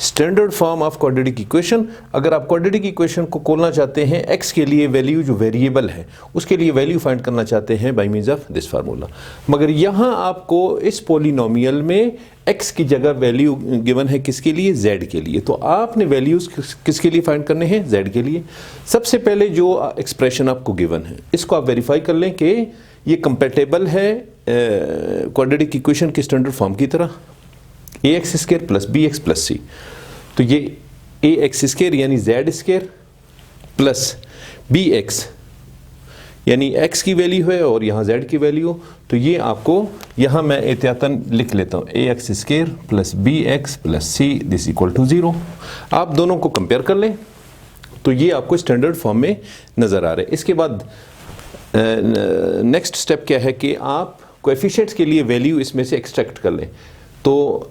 standard form of quadratic equation. अगर आप क्वाड्रेटिक इक्वेशन को खोलना चाहते हैं, x के लिए वैल्यू जो वेरिएबल है उसके लिए वैल्यू फाइंड करना चाहते हैं by means of this formula, मगर यहाँ आपको इस पोलिनोमियल में x की जगह वैल्यू गिवन है किसके लिए, z के लिए। तो आपने वैल्यूज किसके लिए फाइंड करने हैं, z के लिए। सबसे पहले जो एक्सप्रेशन आपको गिवन है इसको आप वेरीफाई कर लें कि ये कंपेटेबल है क्वाड्रेटिक इक्वेशन के स्टैंडर्ड फॉर्म की तरह, ax square plus bx plus c। तो ये ax स्क्वायर यानी z स्क्वायर प्लस bx यानी x की वैल्यू है और यहाँ z की वैल्यू, तो ये आपको यहाँ मैं एहतियातन लिख लेता हूँ, ax square plus bx plus c this equal to 0। आप दोनों को कंपेयर कर लें तो ये आपको स्टैंडर्ड फॉर्म में नज़र आ रहा है। इसके बाद नेक्स्ट स्टेप क्या है कि आप कोएफिशिएंट्स के लिए वैल्यू इसमें से एक्सट्रैक्ट कर लें। तो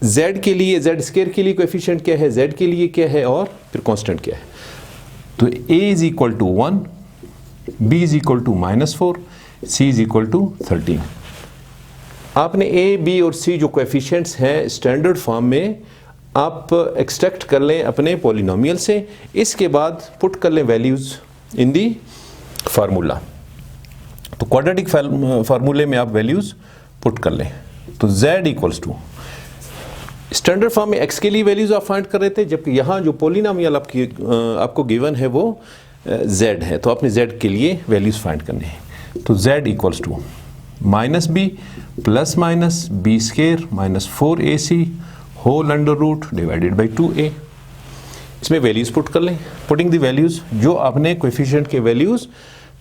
z के लिए, z स्क्वायर के लिए कोएफिशिएंट क्या है, z के लिए क्या है और फिर कांस्टेंट क्या है। तो a is equal to 1, b is equal to -4, c is equal to 13। आपने a, b और c जो कोएफिशिएंट्स हैं स्टैंडर्ड फॉर्म में आप एक्सट्रैक्ट कर लें अपने पॉलिनोमियल से। इसके बाद पुट कर लें वैल्यूज इन दी फार्मूला। तो क्वाड्रेटिक फार्मूले में आप वैल्यूज पुट कर लें। तो z equals to standard form में x के लिए वैल्यूज आप फाइंड कर रहे थे, जबकि यहाँ जो पोलिनोमियल आपको गिवन है वो z है, तो आपने z के लिए वैल्यूज फाइंड करने हैं। तो z equals to minus b plus minus b square minus 4ac whole under root divided by 2a। इसमें वैल्यूज पुट कर लें। पुटिंग द वैल्यूज, जो आपने कोएफिशिएंट के वैल्यूज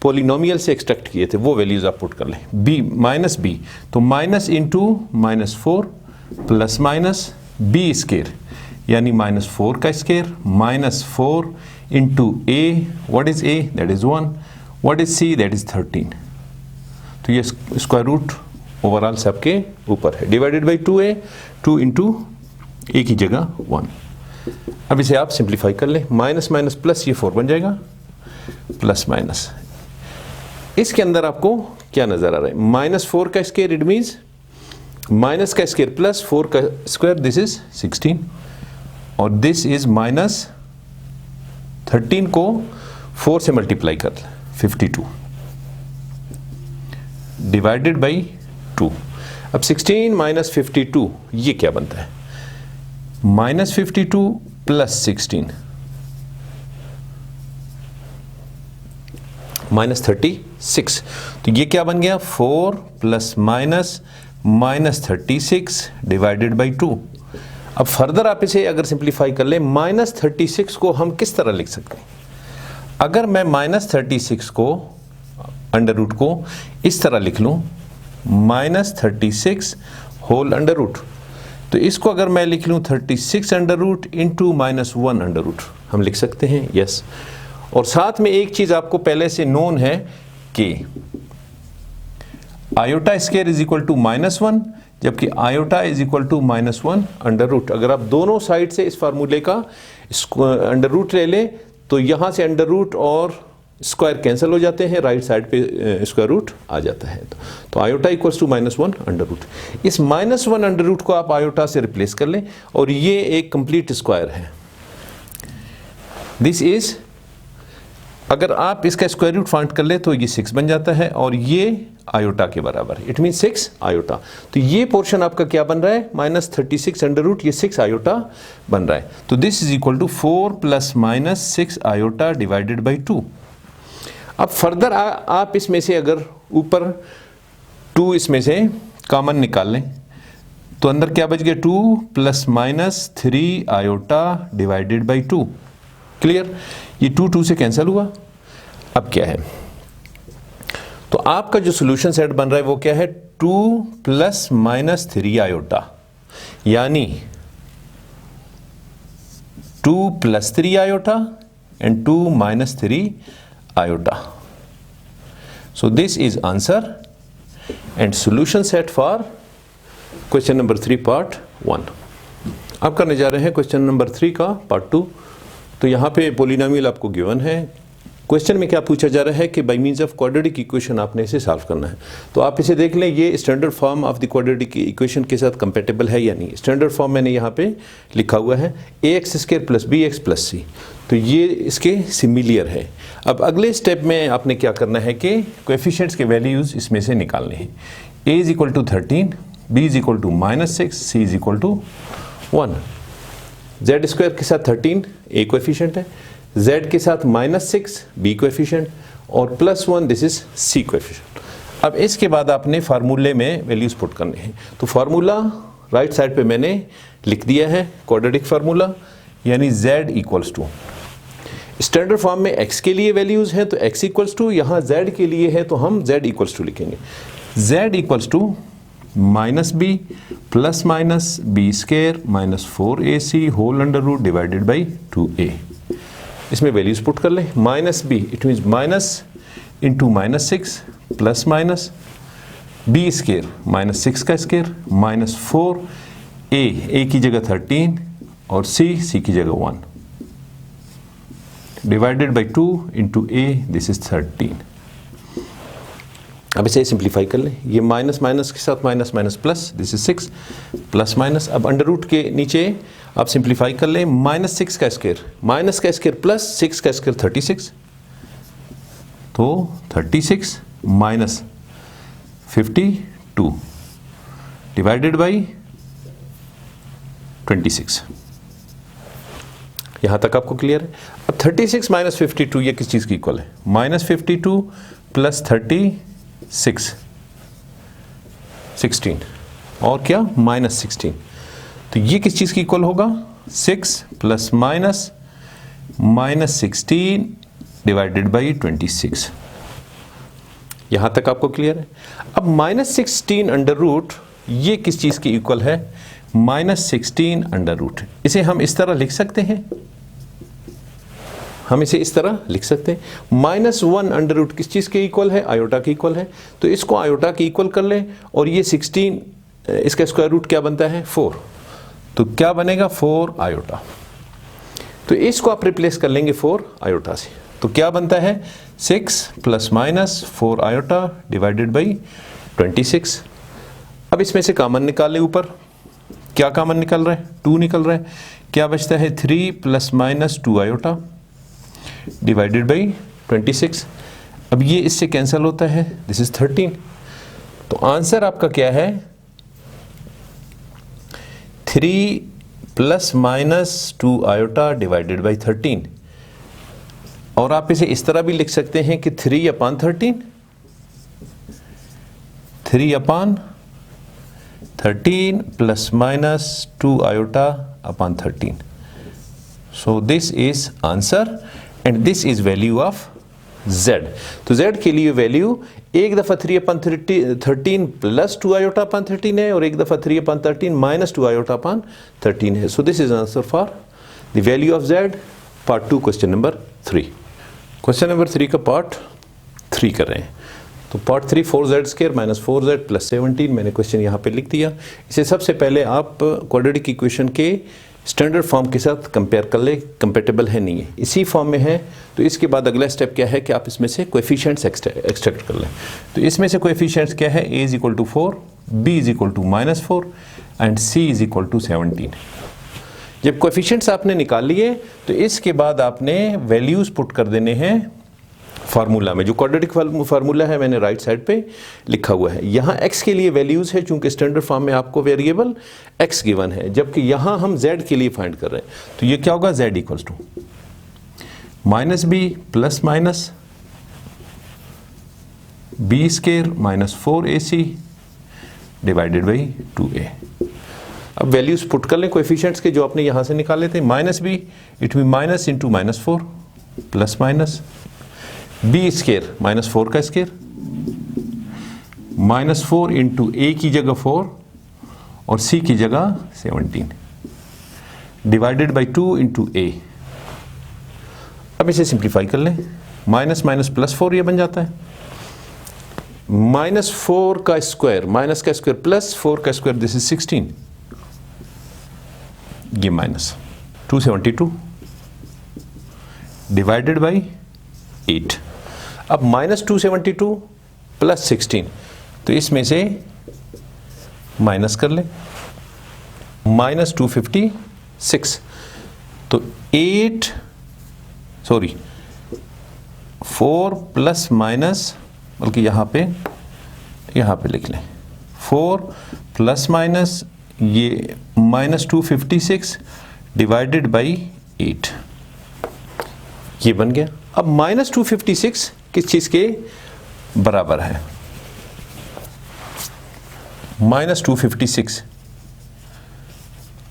पोलिनोमियल से एक्सट्रैक्ट किए थे वो वैल्यूज आप पुट कर लें। b माइनस बी, तो minus into minus 4 plus minus b square यानी माइनस 4 का square minus 4 into a, what is a, that is 1, what is c, that is 13। तो ये स्क्वायर रूट ओवरऑल सबके ऊपर है, divided by 2a, 2 into a की जगह 1। अब इसे आप सिंप्लीफाई कर लें, माइनस माइनस प्लस ये 4 बन जाएगा, प्लस माइनस इसके अंदर आपको क्या नजर आ रहा है, माइनस 4 का स्क्वायर, इट मीन्स माइनस का स्क्वायर प्लस 4 का स्क्वायर, दिस इज 16, और दिस इज माइनस 13 को 4 से मल्टीप्लाई कर 52 डिवाइडेड बाई 2। अब 16 माइनस 52 ये क्या बनता है, माइनस 52 प्लस 16 माइनस 36, तो ये क्या बन गया 4 plus minus minus 36 divided by 2। अब फर्दर आप इसे अगर सिंप्लीफाई कर ले, माइनस 36 को हम किस तरह लिख सकते हैं, अगर मैं माइनस 36 को अंडर रूट को इस तरह लिख लूं, माइनस 36 होल अंडर रूट, तो इसको अगर मैं लिख लूं 36 under root into minus 1 under root, हम लिख सकते हैं, यस। और साथ में एक चीज आपको पहले से नोन है कि iota square is equal to minus 1, जबकि iota is equal to minus 1 under root. अगर आप दोनों साइड से इस फार्मूले का अंडर रूट ले लें तो यहां से अंडर रूट और स्क्वायर कैंसिल हो जाते हैं, राइट साइड पे स्क्वायर रूट आ जाता है। तो iota equals to minus 1 under root. इस माइनस 1 अंडर रूट को आप आयोटा से रिप्लेस कर लें और ये एक कंप्लीट स्क्वायर है। दिस इज, अगर आप इसका स्क्वायर रूट फाइंड कर ले तो ये 6 बन जाता है और ये आयोटा के बराबर है, इट मीन 6 आयोटा। तो ये पोर्शन आपका क्या बन रहा है, माइनस 36 अंडर रूट, ये 6 आयोटा बन रहा है। तो this is equal to 4 plus minus 6 iota divided by 2। अब फर्दर आप इसमें से अगर ऊपर 2 इसमें से कॉमन निकाल लें तो अंदर क्या बच गया, 2 plus minus 3 iota divided by 2। Clear, ये 2 से कैंसिल हुआ। अब क्या है, तो आपका जो सोल्यूशन सेट बन रहा है वो क्या है, 2 प्लस माइनस 3 आयोटा, यानी 2 plus 3 iota and 2 minus 3 iota. So this is answer and solution set for question number 3 part 1. अब करने जा रहे हैं क्वेश्चन नंबर 3 का पार्ट 2। तो यहाँ पे पोलिनोमियल आपको गिवन है। क्वेश्चन में क्या पूछा जा रहा है कि by means of quadratic equation आपने इसे सॉल्व करना है। तो आप इसे देख लें, ये standard form of the quadratic equation के साथ कंपेटेबल है या नहीं। स्टैंडर्ड फॉर्म मैंने यहाँ पे लिखा हुआ है ax square plus bx plus c, तो ये इसके सिमिलियर है। अब अगले स्टेप में आपने क्या करना है कि कोएफिशिएंट्स के वैल्यूज इसमें से निकालने हैं। a is equal to 13, b is equal to minus 6, c is equal to 1। z square के साथ 13 a कोएफिशिएंट है, z के साथ माइनस 6 b कोएफिशिएंट और plus 1 this is c coefficient. अब इसके बाद आपने फार्मूले में वैल्यूज पुट करने हैं। तो फार्मूला राइट साइड पे मैंने लिख दिया है, क्वाड्रेटिक फार्मूला, यानी z equals to, standard form में x के लिए वैल्यूज हैं तो x इक्वल्स टू, यहाँ z के लिए है तो हम z इक्वल्स टू लिखेंगे। z equals to minus b plus minus b square minus 4ac whole under root divided by 2a। इसमें वैल्यूज पुट कर लें, minus b it means minus into minus 6 plus minus b square minus 6 का square minus 4a की जगह 13 और c की जगह 1 divided by 2 into a, this is 13। अब इसे सिंप्लीफाई कर लें, ये माइनस माइनस के साथ minus minus plus, this is 6 plus minus. अब अंडर रूट के नीचे आप सिंप्लीफाई कर लें, माइनस 6 का स्क्वायर माइनस का स्क्वायर प्लस 6 का स्क्वायर 36, तो 36 माइनस 52 डिवाइडेड बाई 26। यहां तक आपको क्लियर है? अब 36 माइनस 52 ये किस चीज की इक्वल है? -52 प्लस 36 16 और क्या -16। तो ये किस चीज की इक्वल होगा? 6 प्लस -16 डिवाइडेड बाई 26। यहां तक आपको क्लियर है? अब -16 अंडर रूट ये किस चीज की इक्वल है? -16 अंडर रूट। इसे हम इस तरह लिख सकते हैं, हम इसे इस तरह लिख सकते हैं। -1 अंडर रूट किस चीज के इक्वल है? आयोटा के इक्वल है। तो इसको आयोटा के इक्वल कर लें और ये 16 इसका स्क्वायर रूट क्या बनता है? 4। तो क्या बनेगा? 4 आयोटा। तो इसको आप रिप्लेस कर लेंगे 4 आयोटा से। तो क्या बनता है? 6 plus minus 4 iota divided by 26। अब इसमें से कॉमन निकाल लें ऊपर। क्या कॉमन निकल रहा है? 2 निकल रहा है। क्या बचता है? 3 plus minus 2 iota divided by 26। अब ये इससे कैंसिल होता है, दिस इज 13। तो आंसर आपका क्या है? 3 plus minus 2 iota divided by 13। और आप इसे इस तरह भी लिख सकते हैं कि 3/13 3/13 plus minus 2 iota upon 13। So this is answer and this is value of z। तो z के लिए वैल्यू एक दफा 3/13 प्लस 2 आयोटा अपॉन 13 है और एक दफा 3/13 माइनस 2 आयोटा अपॉन 13 है। So this is answer for the value of z, part 2 question number 3। Question number 3 का पार्ट 3 कर रहे हैं। तो part 3 4z² minus 4z plus 17 मैंने क्वेश्चन यहाँ पे लिख दिया। इसे सबसे पहले आप क्वाड्रेटिक इक्वेशन के स्टैंडर्ड फॉर्म के साथ कंपेयर कर ले, कंपेटेबल है नहीं है, इसी फॉर्म में है। तो इसके बाद अगला स्टेप क्या है कि आप इसमें से कोएफिशिएंट्स एक्सट्रैक्ट कर लें। तो इसमें से कोएफिशिएंट्स क्या है? a = 4, b = -4 and c = 17। जब कोएफिशिएंट्स आपने निकाल लिए तो इसके बाद आपने वैल्यूज पुट कर देने हैं फार्मूला में। जो क्वाड्रेटिक फार्मूला है मैंने राइट साइड पे लिखा हुआ है। यहाँ x के लिए वैल्यूज है, चूंकि स्टैंडर्ड फॉर्म में आपको वेरिएबल x गिवन है, जबकि यहाँ हम z के लिए फाइंड कर रहे हैं। तो ये क्या होगा? z = -b plus minus b² minus 4ac divided by 2a। अब वैल्यूज पुट कर लें कोएफिशिएंट्स के जो आपने यहाँ से निकाले थे। -b it mean minus into -4 plus minus b² -4 का स्क्वायर -4 इंटू a की जगह 4 और c की जगह 17 डिवाइडेड बाई 2 इंटू a। अब इसे सिंप्लीफाई कर लें। माइनस माइनस प्लस 4 ये बन जाता है। -4 का स्क्वायर माइनस का स्क्वायर प्लस 4 का स्क्वायर, दिस इज 16। ये माइनस 272 डिवाइडेड बाई 8। अब -272 प्लस 16, तो इसमें से माइनस कर ले -256। तो 4 प्लस माइनस, बल्कि यहाँ पे लिख लें 4 प्लस माइनस ये -256 डिवाइडेड बाई 8, ये बन गया। अब -256 किस चीज के बराबर है? -256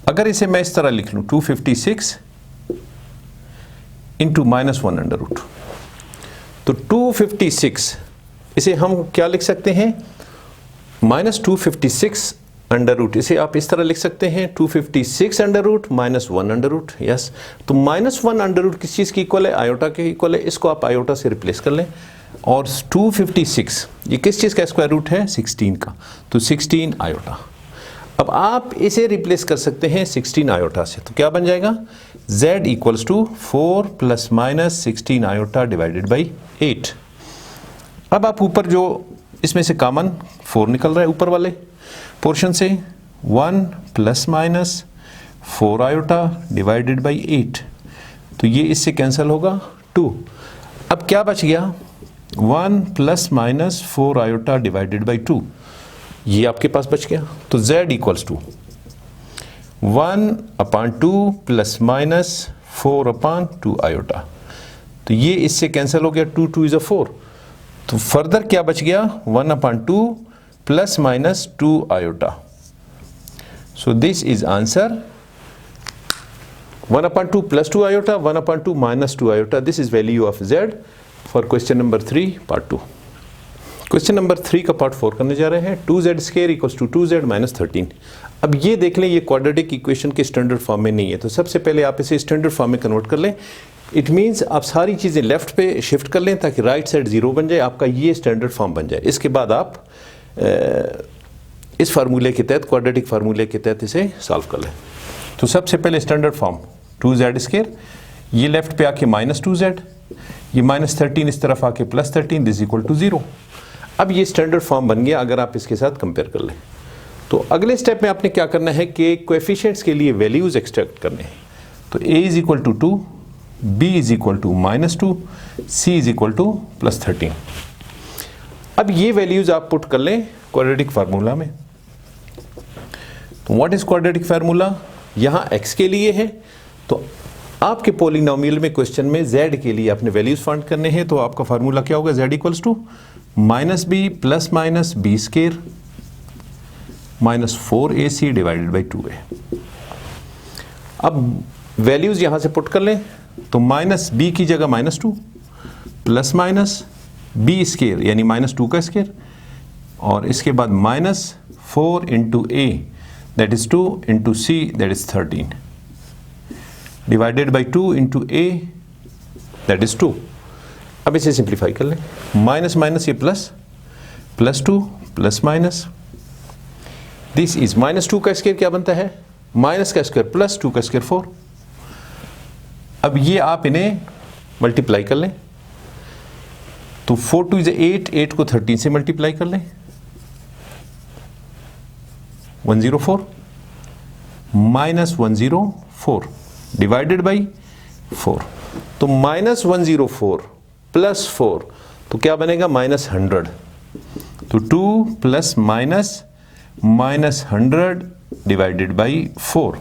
अगर इसे मैं इस तरह लिख लूं 256 इंटू -1 अंडर रूट, तो 256 इसे हम क्या लिख सकते हैं? -256 अंडर रूट। इसे आप इस तरह लिख सकते हैं 256 under root -1 under root. Yes, तो -1 अंडर रूट किस चीज़ की इक्वल है? आयोटा के इक्वल है। इसको आप आयोटा से रिप्लेस कर लें। और 256 ये किस चीज़ का स्क्वायर रूट है? 16 का, तो 16 आयोटा। अब आप इसे रिप्लेस कर सकते हैं 16 आयोटा से, तो क्या बन जाएगा? z = 4 plus minus 16 iota divided by 8। अब आप ऊपर जो इसमें से कॉमन 4 निकल रहा है ऊपर वाले पोर्शन से, 1 plus minus 4 iota divided by 8, तो ये इससे कैंसिल होगा 2। अब क्या बच गया? 1 plus minus 4 iota divided by 2, ये आपके पास बच गया। तो z = 1/2 प्लस माइनस 4/2 आयोटा। तो ये इससे कैंसिल हो गया, 2 2 इज 4। तो फर्दर क्या बच गया, 1/2 plus minus 2 iota. So this is answer 1/2 plus 2 iota, 1/2 minus 2 iota. This is value of z for question number 3 part 2. Question number 3 का पार्ट 4 करने जा रहे हैं। 2z square equals to 2z minus 13। अब ये देख लें, ये क्वाड्रेटिक इक्वेशन के स्टैंडर्ड फॉर्म में नहीं है, तो सबसे पहले आप इसे स्टैंडर्ड फॉर्म में कन्वर्ट कर लें। इट मीन्स आप सारी चीज़ें लेफ्ट पे शिफ्ट कर लें ताकि राइट साइड 0 बन जाए, आपका ये स्टैंडर्ड फॉर्म बन जाए। इसके बाद आप इस फार्मूले के तहत, क्वाड्रेटिक फार्मूले के तहत इसे सॉल्व कर लें। तो सबसे पहले स्टैंडर्ड फॉर्म 2z स्क्वायर, ये लेफ्ट पे आके माइनस 2z, ये माइनस 13 इस तरफ आके प्लस 13, दिस इक्वल टू 0। अब ये स्टैंडर्ड फॉर्म बन गया अगर आप इसके साथ कंपेयर कर लें। तो अगले स्टेप में आपने क्या करना है कि कोएफिशिएंट्स के लिए वैल्यूज एक्सट्रैक्ट करने हैं। तो a is equal to 2, b is equal to -2, c is equal to plus 13। अब ये वैल्यूज आप पुट कर लें क्वाड्रेटिक फार्मूला में। तो व्हाट इज क्वाड्रेटिक फार्मूला, यहाँ x के लिए है, तो आपके पॉलिनोमियल में क्वेश्चन में z के लिए आपने वैल्यूज फाइंड करने हैं। तो आपका फार्मूला क्या होगा, z equals to -b plus minus b square minus 4ac divided by 2a। अब वैल्यूज यहां से पुट कर लें, तो माइनस b की जगह -2 प्लस माइनस b स्क्वायर यानी -2 का स्क्वायर, और इसके बाद -4 into a that is 2 into c that is 13 divided by 2 into a that is 2। अब इसे सिंप्लीफाई कर लें, माइनस माइनस ये plus, +2 plus minus, this is -2 का स्क्वायर क्या बनता है, माइनस का स्क्वायर प्लस 2 का स्क्वायर 4। अब ये आप इन्हें मल्टीप्लाई कर लें, तो 4 2 इज 8, 8 को 13 से मल्टीप्लाई कर लें, 104 -104 डिवाइडेड बाई 4। तो -104 प्लस 4 तो क्या बनेगा, -100। तो 2 प्लस माइनस -100 डिवाइडेड बाई 4।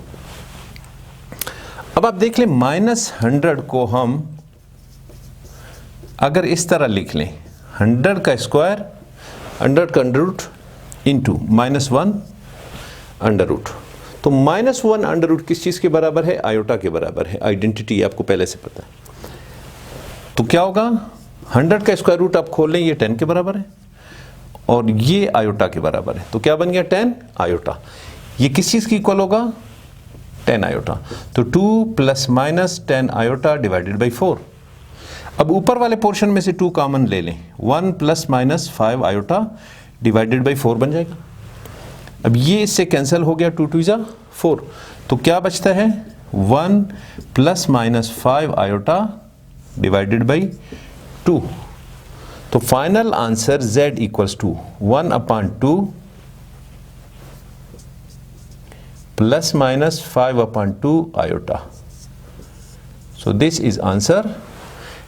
अब आप देख लें, -100 को हम अगर इस तरह लिख लें, 100 का स्क्वायर, 100 का under root into -1 under root. तो -1 अंडर रूट किस चीज़ के बराबर है, आयोटा के बराबर है। आइडेंटिटी आपको पहले से पता है। तो क्या होगा, 100 का स्क्वायर रूट आप खोल लें, ये 10 के बराबर है, और ये आयोटा के बराबर है। तो क्या बन गया, 10 आयोटा। ये किस चीज़ की इक्वल होगा, 10 आयोटा। तो 2 plus minus 10 iota divided by 4। अब ऊपर वाले पोर्शन में से 2 कॉमन ले लें, 1 plus minus 5 iota divided by 4 बन जाएगा। अब ये इससे कैंसिल हो गया, 2 2 जा 4। तो क्या बचता है, 1 plus minus 5 iota divided by 2। तो final answer z equals to 1/2 plus minus 5/2 iota. So this is answer,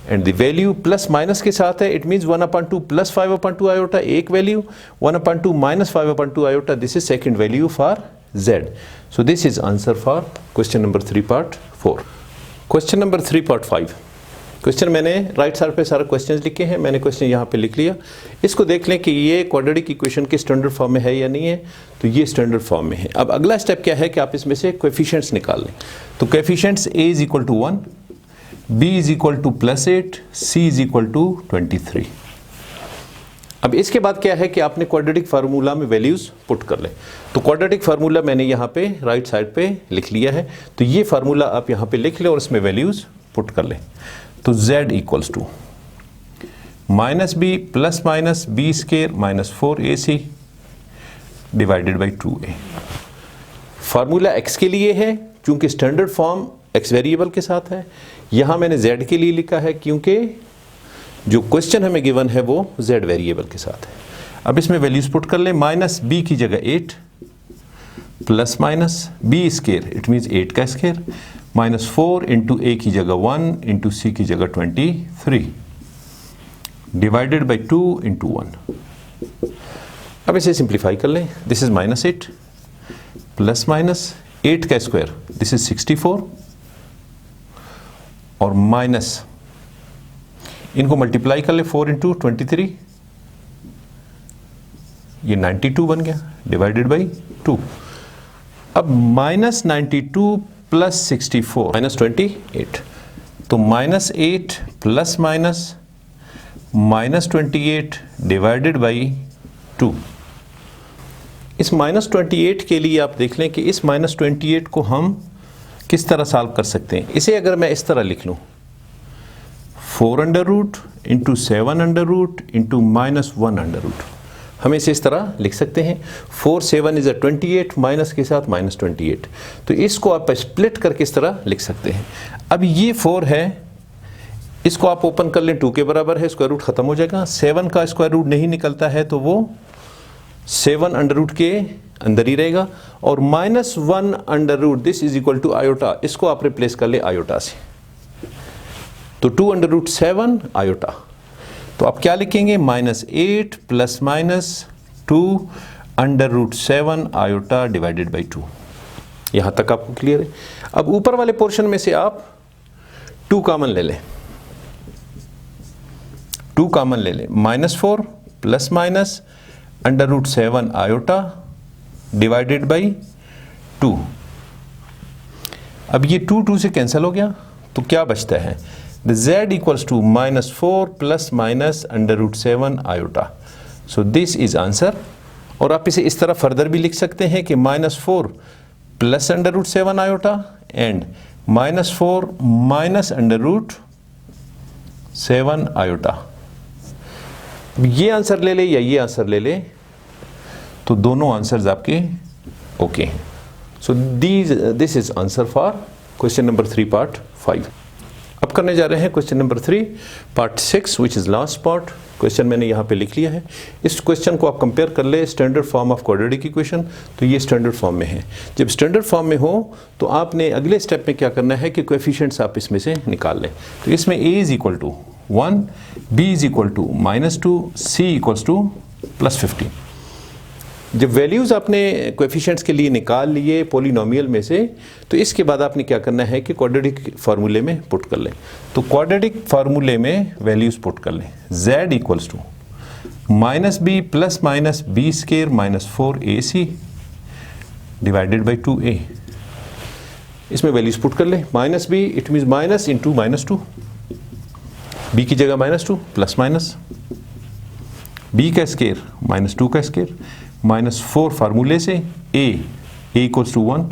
and the value plus minus के साथ है, इट मीन्स 1/2 प्लस 5/2 आयोटा एक value, 1/2 minus 5/2 iota, this is second value for z। So this is answer for question number 3 part 4। Question number 3 part 5। Question मैंने right side पे सारा questions लिखे हैं, मैंने क्वेश्चन यहाँ पे लिख लिया। इसको देख लें कि ये क्वाड्रेटिक इक्वेशन के स्टैंडर्ड फॉर्म में है या नहीं है। तो ये स्टैंडर्ड फॉर्म में है। अब अगला स्टेप क्या है कि आप इसमें से कोएफिशिएंट्स निकाल लें। तो coefficients a is equal to 1, b is equal to +8, c is equal to 23। अब इसके बाद क्या है कि आपने क्वाड्रेटिक फार्मूला में वैल्यूज पुट कर लें। तो क्वाड्रेटिक फार्मूला मैंने यहाँ पे राइट साइड पे लिख लिया है। तो ये फार्मूला आप यहाँ पे लिख लें और इसमें वैल्यूज पुट कर लें। तो z equals to -b plus minus b square minus 4ac divided by 2a। Formula x के लिए है क्योंकि स्टैंडर्ड फॉर्म x वेरिएबल के साथ है। यहाँ मैंने z के लिए लिखा है क्योंकि जो क्वेश्चन हमें गिवन है वो z वेरिएबल के साथ है। अब इसमें वैल्यूज पुट कर लें, -b की जगह 8 plus minus b square it means 8 का स्क्वायर -4 इंटू a की जगह 1 इंटू c की जगह 23 डिवाइडेड बाई 2 इंटू 1। अब इसे सिंप्लीफाई कर लें, दिस इज -8 प्लस माइनस 8 का स्क्वायर दिस इज 64 और माइनस इनको मल्टीप्लाई कर ले 4 इंटू 23, ये 92 बन गया डिवाइडेड बाई 2। अब माइनस 92 प्लस 64 माइनस 28, तो minus 8 plus minus minus 28 divided by 2। इस माइनस 28 के लिए आप देख लें कि इस माइनस 28 को हम किस तरह सॉल्व कर सकते हैं। इसे अगर मैं इस तरह लिख लूँ 4 under root into 7 under root into minus 1 under root, हम इसे इस तरह लिख सकते हैं। 4 7 इज 28 माइनस के साथ माइनस 28, तो इसको आप स्प्लिट करके इस तरह लिख सकते हैं। अब ये 4 है, इसको आप ओपन कर लें 2 के बराबर है, स्क्वायर रूट खत्म हो जाएगा। 7 का स्क्वायर रूट नहीं निकलता है तो वो 7 अंडर रूट के अंदर ही रहेगा, और minus 1 under root this is equal to iota, इसको आप रिप्लेस कर ले आयोटा से, तो 2 अंडर रूट 7 आयोटा। तो आप क्या लिखेंगे minus 8 plus minus 2 under root 7 iota divided by 2। यहां तक आपको क्लियर है। अब ऊपर वाले पोर्शन में से आप 2 कॉमन ले लें, 2 कॉमन ले लें, minus 4 plus minus under root 7 iota divided by 2। अब ये 2 से कैंसिल हो गया, तो क्या बचता है the z equals to minus 4 plus minus under root 7 iota. So this is answer. और आप इसे इस तरह फर्दर भी लिख सकते हैं कि minus 4 plus under root 7 iota and minus 4 minus under root 7 iota. ये आंसर ले ले या ये आंसर ले ले, तो दोनों आंसर्स आपके ओके हैं। सो this is answer for question number 3 part 5। अब करने जा रहे हैं question number 3 part 6 which is last part. Question मैंने यहाँ पे लिख लिया है। इस क्वेश्चन को आप कंपेयर कर ले standard form of quadratic equation, तो ये स्टैंडर्ड फॉर्म में है। जब स्टैंडर्ड फॉर्म में हो तो आपने अगले स्टेप में क्या करना है कि कोएफिशिएंट्स आप इसमें से निकाल लें। तो इसमें a is equal to 1, b is equal to -2, c equals to +15। जब वैल्यूज़ आपने कोएफिशिएंट्स के लिए निकाल लिए पॉलिनोमियल में से, तो इसके बाद आपने क्या करना है कि क्वाड्रेटिक फार्मूले में पुट कर लें। तो क्वाड्रेटिक फार्मूले में वैल्यूज़ पुट कर लें। z equals to -b plus minus b square minus 4ac divided by 2a। इसमें वैल्यूज़ पुट कर लें। -b it means minus into -2, b की जगह -2 प्लस माइनस b का स्क्वायर -2 का स्क्वायर -4 फार्मूले से a equals to 1,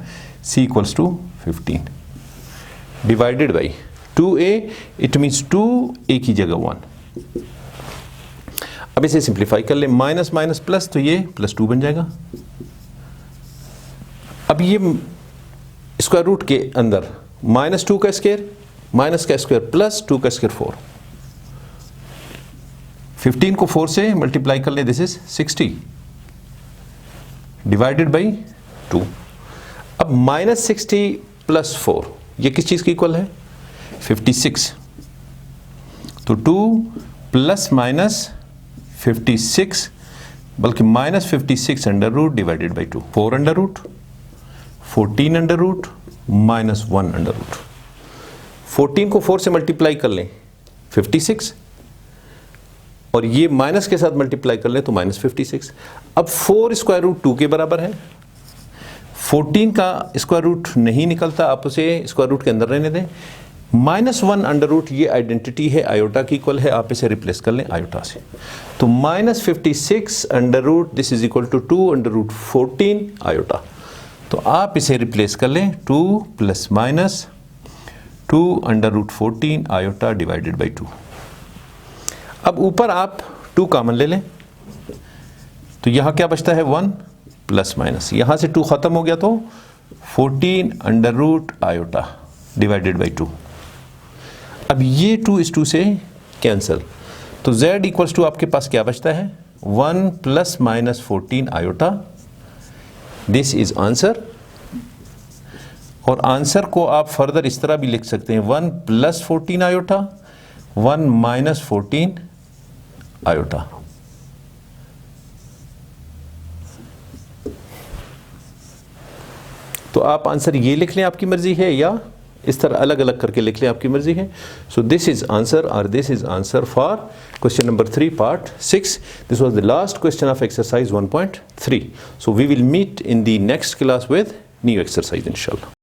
c equals to 15 divided by 2a, it means 2a की जगह 1। अब इसे सिंप्लीफाई कर ले, माइनस माइनस प्लस, तो ये +2 बन जाएगा। अब ये स्क्वायर रूट के अंदर -2 का स्क्वायर माइनस का स्क्वायर प्लस 2 का स्क्वायर 4, 15 को 4 से मल्टीप्लाई कर ले, दिस इज 60 डिवाइडेड बाई 2। अब -60 प्लस 4 ये किस चीज़ की इक्वल है 56, तो 2 प्लस माइनस 56 बल्कि -56 under root divided by 2, 4 under root 14 under root -1 under root. 14 को 4 से मल्टीप्लाई कर लें 56, और ये माइनस के साथ मल्टीप्लाई कर लें तो -56। अब 4 स्क्वायर रूट 2 के बराबर है। 14 का स्क्वायर रूट नहीं निकलता, आप उसे स्क्वायर रूट के अंदर रहने दें। -1 अंडर रूट ये आइडेंटिटी है आयोटा की इक्वल है, आप इसे रिप्लेस कर लें आयोटा से। तो -56 under root this is equal to 2 under root 14 iota. तो आप इसे रिप्लेस कर लें 2 plus minus 2 under root 14 iota divided by 2। अब ऊपर आप 2 कॉमन ले लें, तो यहाँ क्या बचता है 1 प्लस माइनस, यहाँ से 2 ख़त्म हो गया तो 14 under root iota divided by 2। अब ये 2 इस 2 से कैंसिल, तो z इक्वल्स टू आपके पास क्या बचता है 1 plus minus 14 iota. This is answer. और आंसर को आप फर्दर इस तरह भी लिख सकते हैं 1 प्लस 14 आयोटा 1 माइनस 14 आयोटा। तो आप आंसर ये लिख लें, आपकी मर्ज़ी है, या इस तरह अलग अलग करके लिख लें, आपकी मर्ज़ी है। सो दिस इज़ आंसर, और this is answer for question number 3 part 6. This was the last question of exercise 1.3. So we will meet in the next class with new exercise inshallah.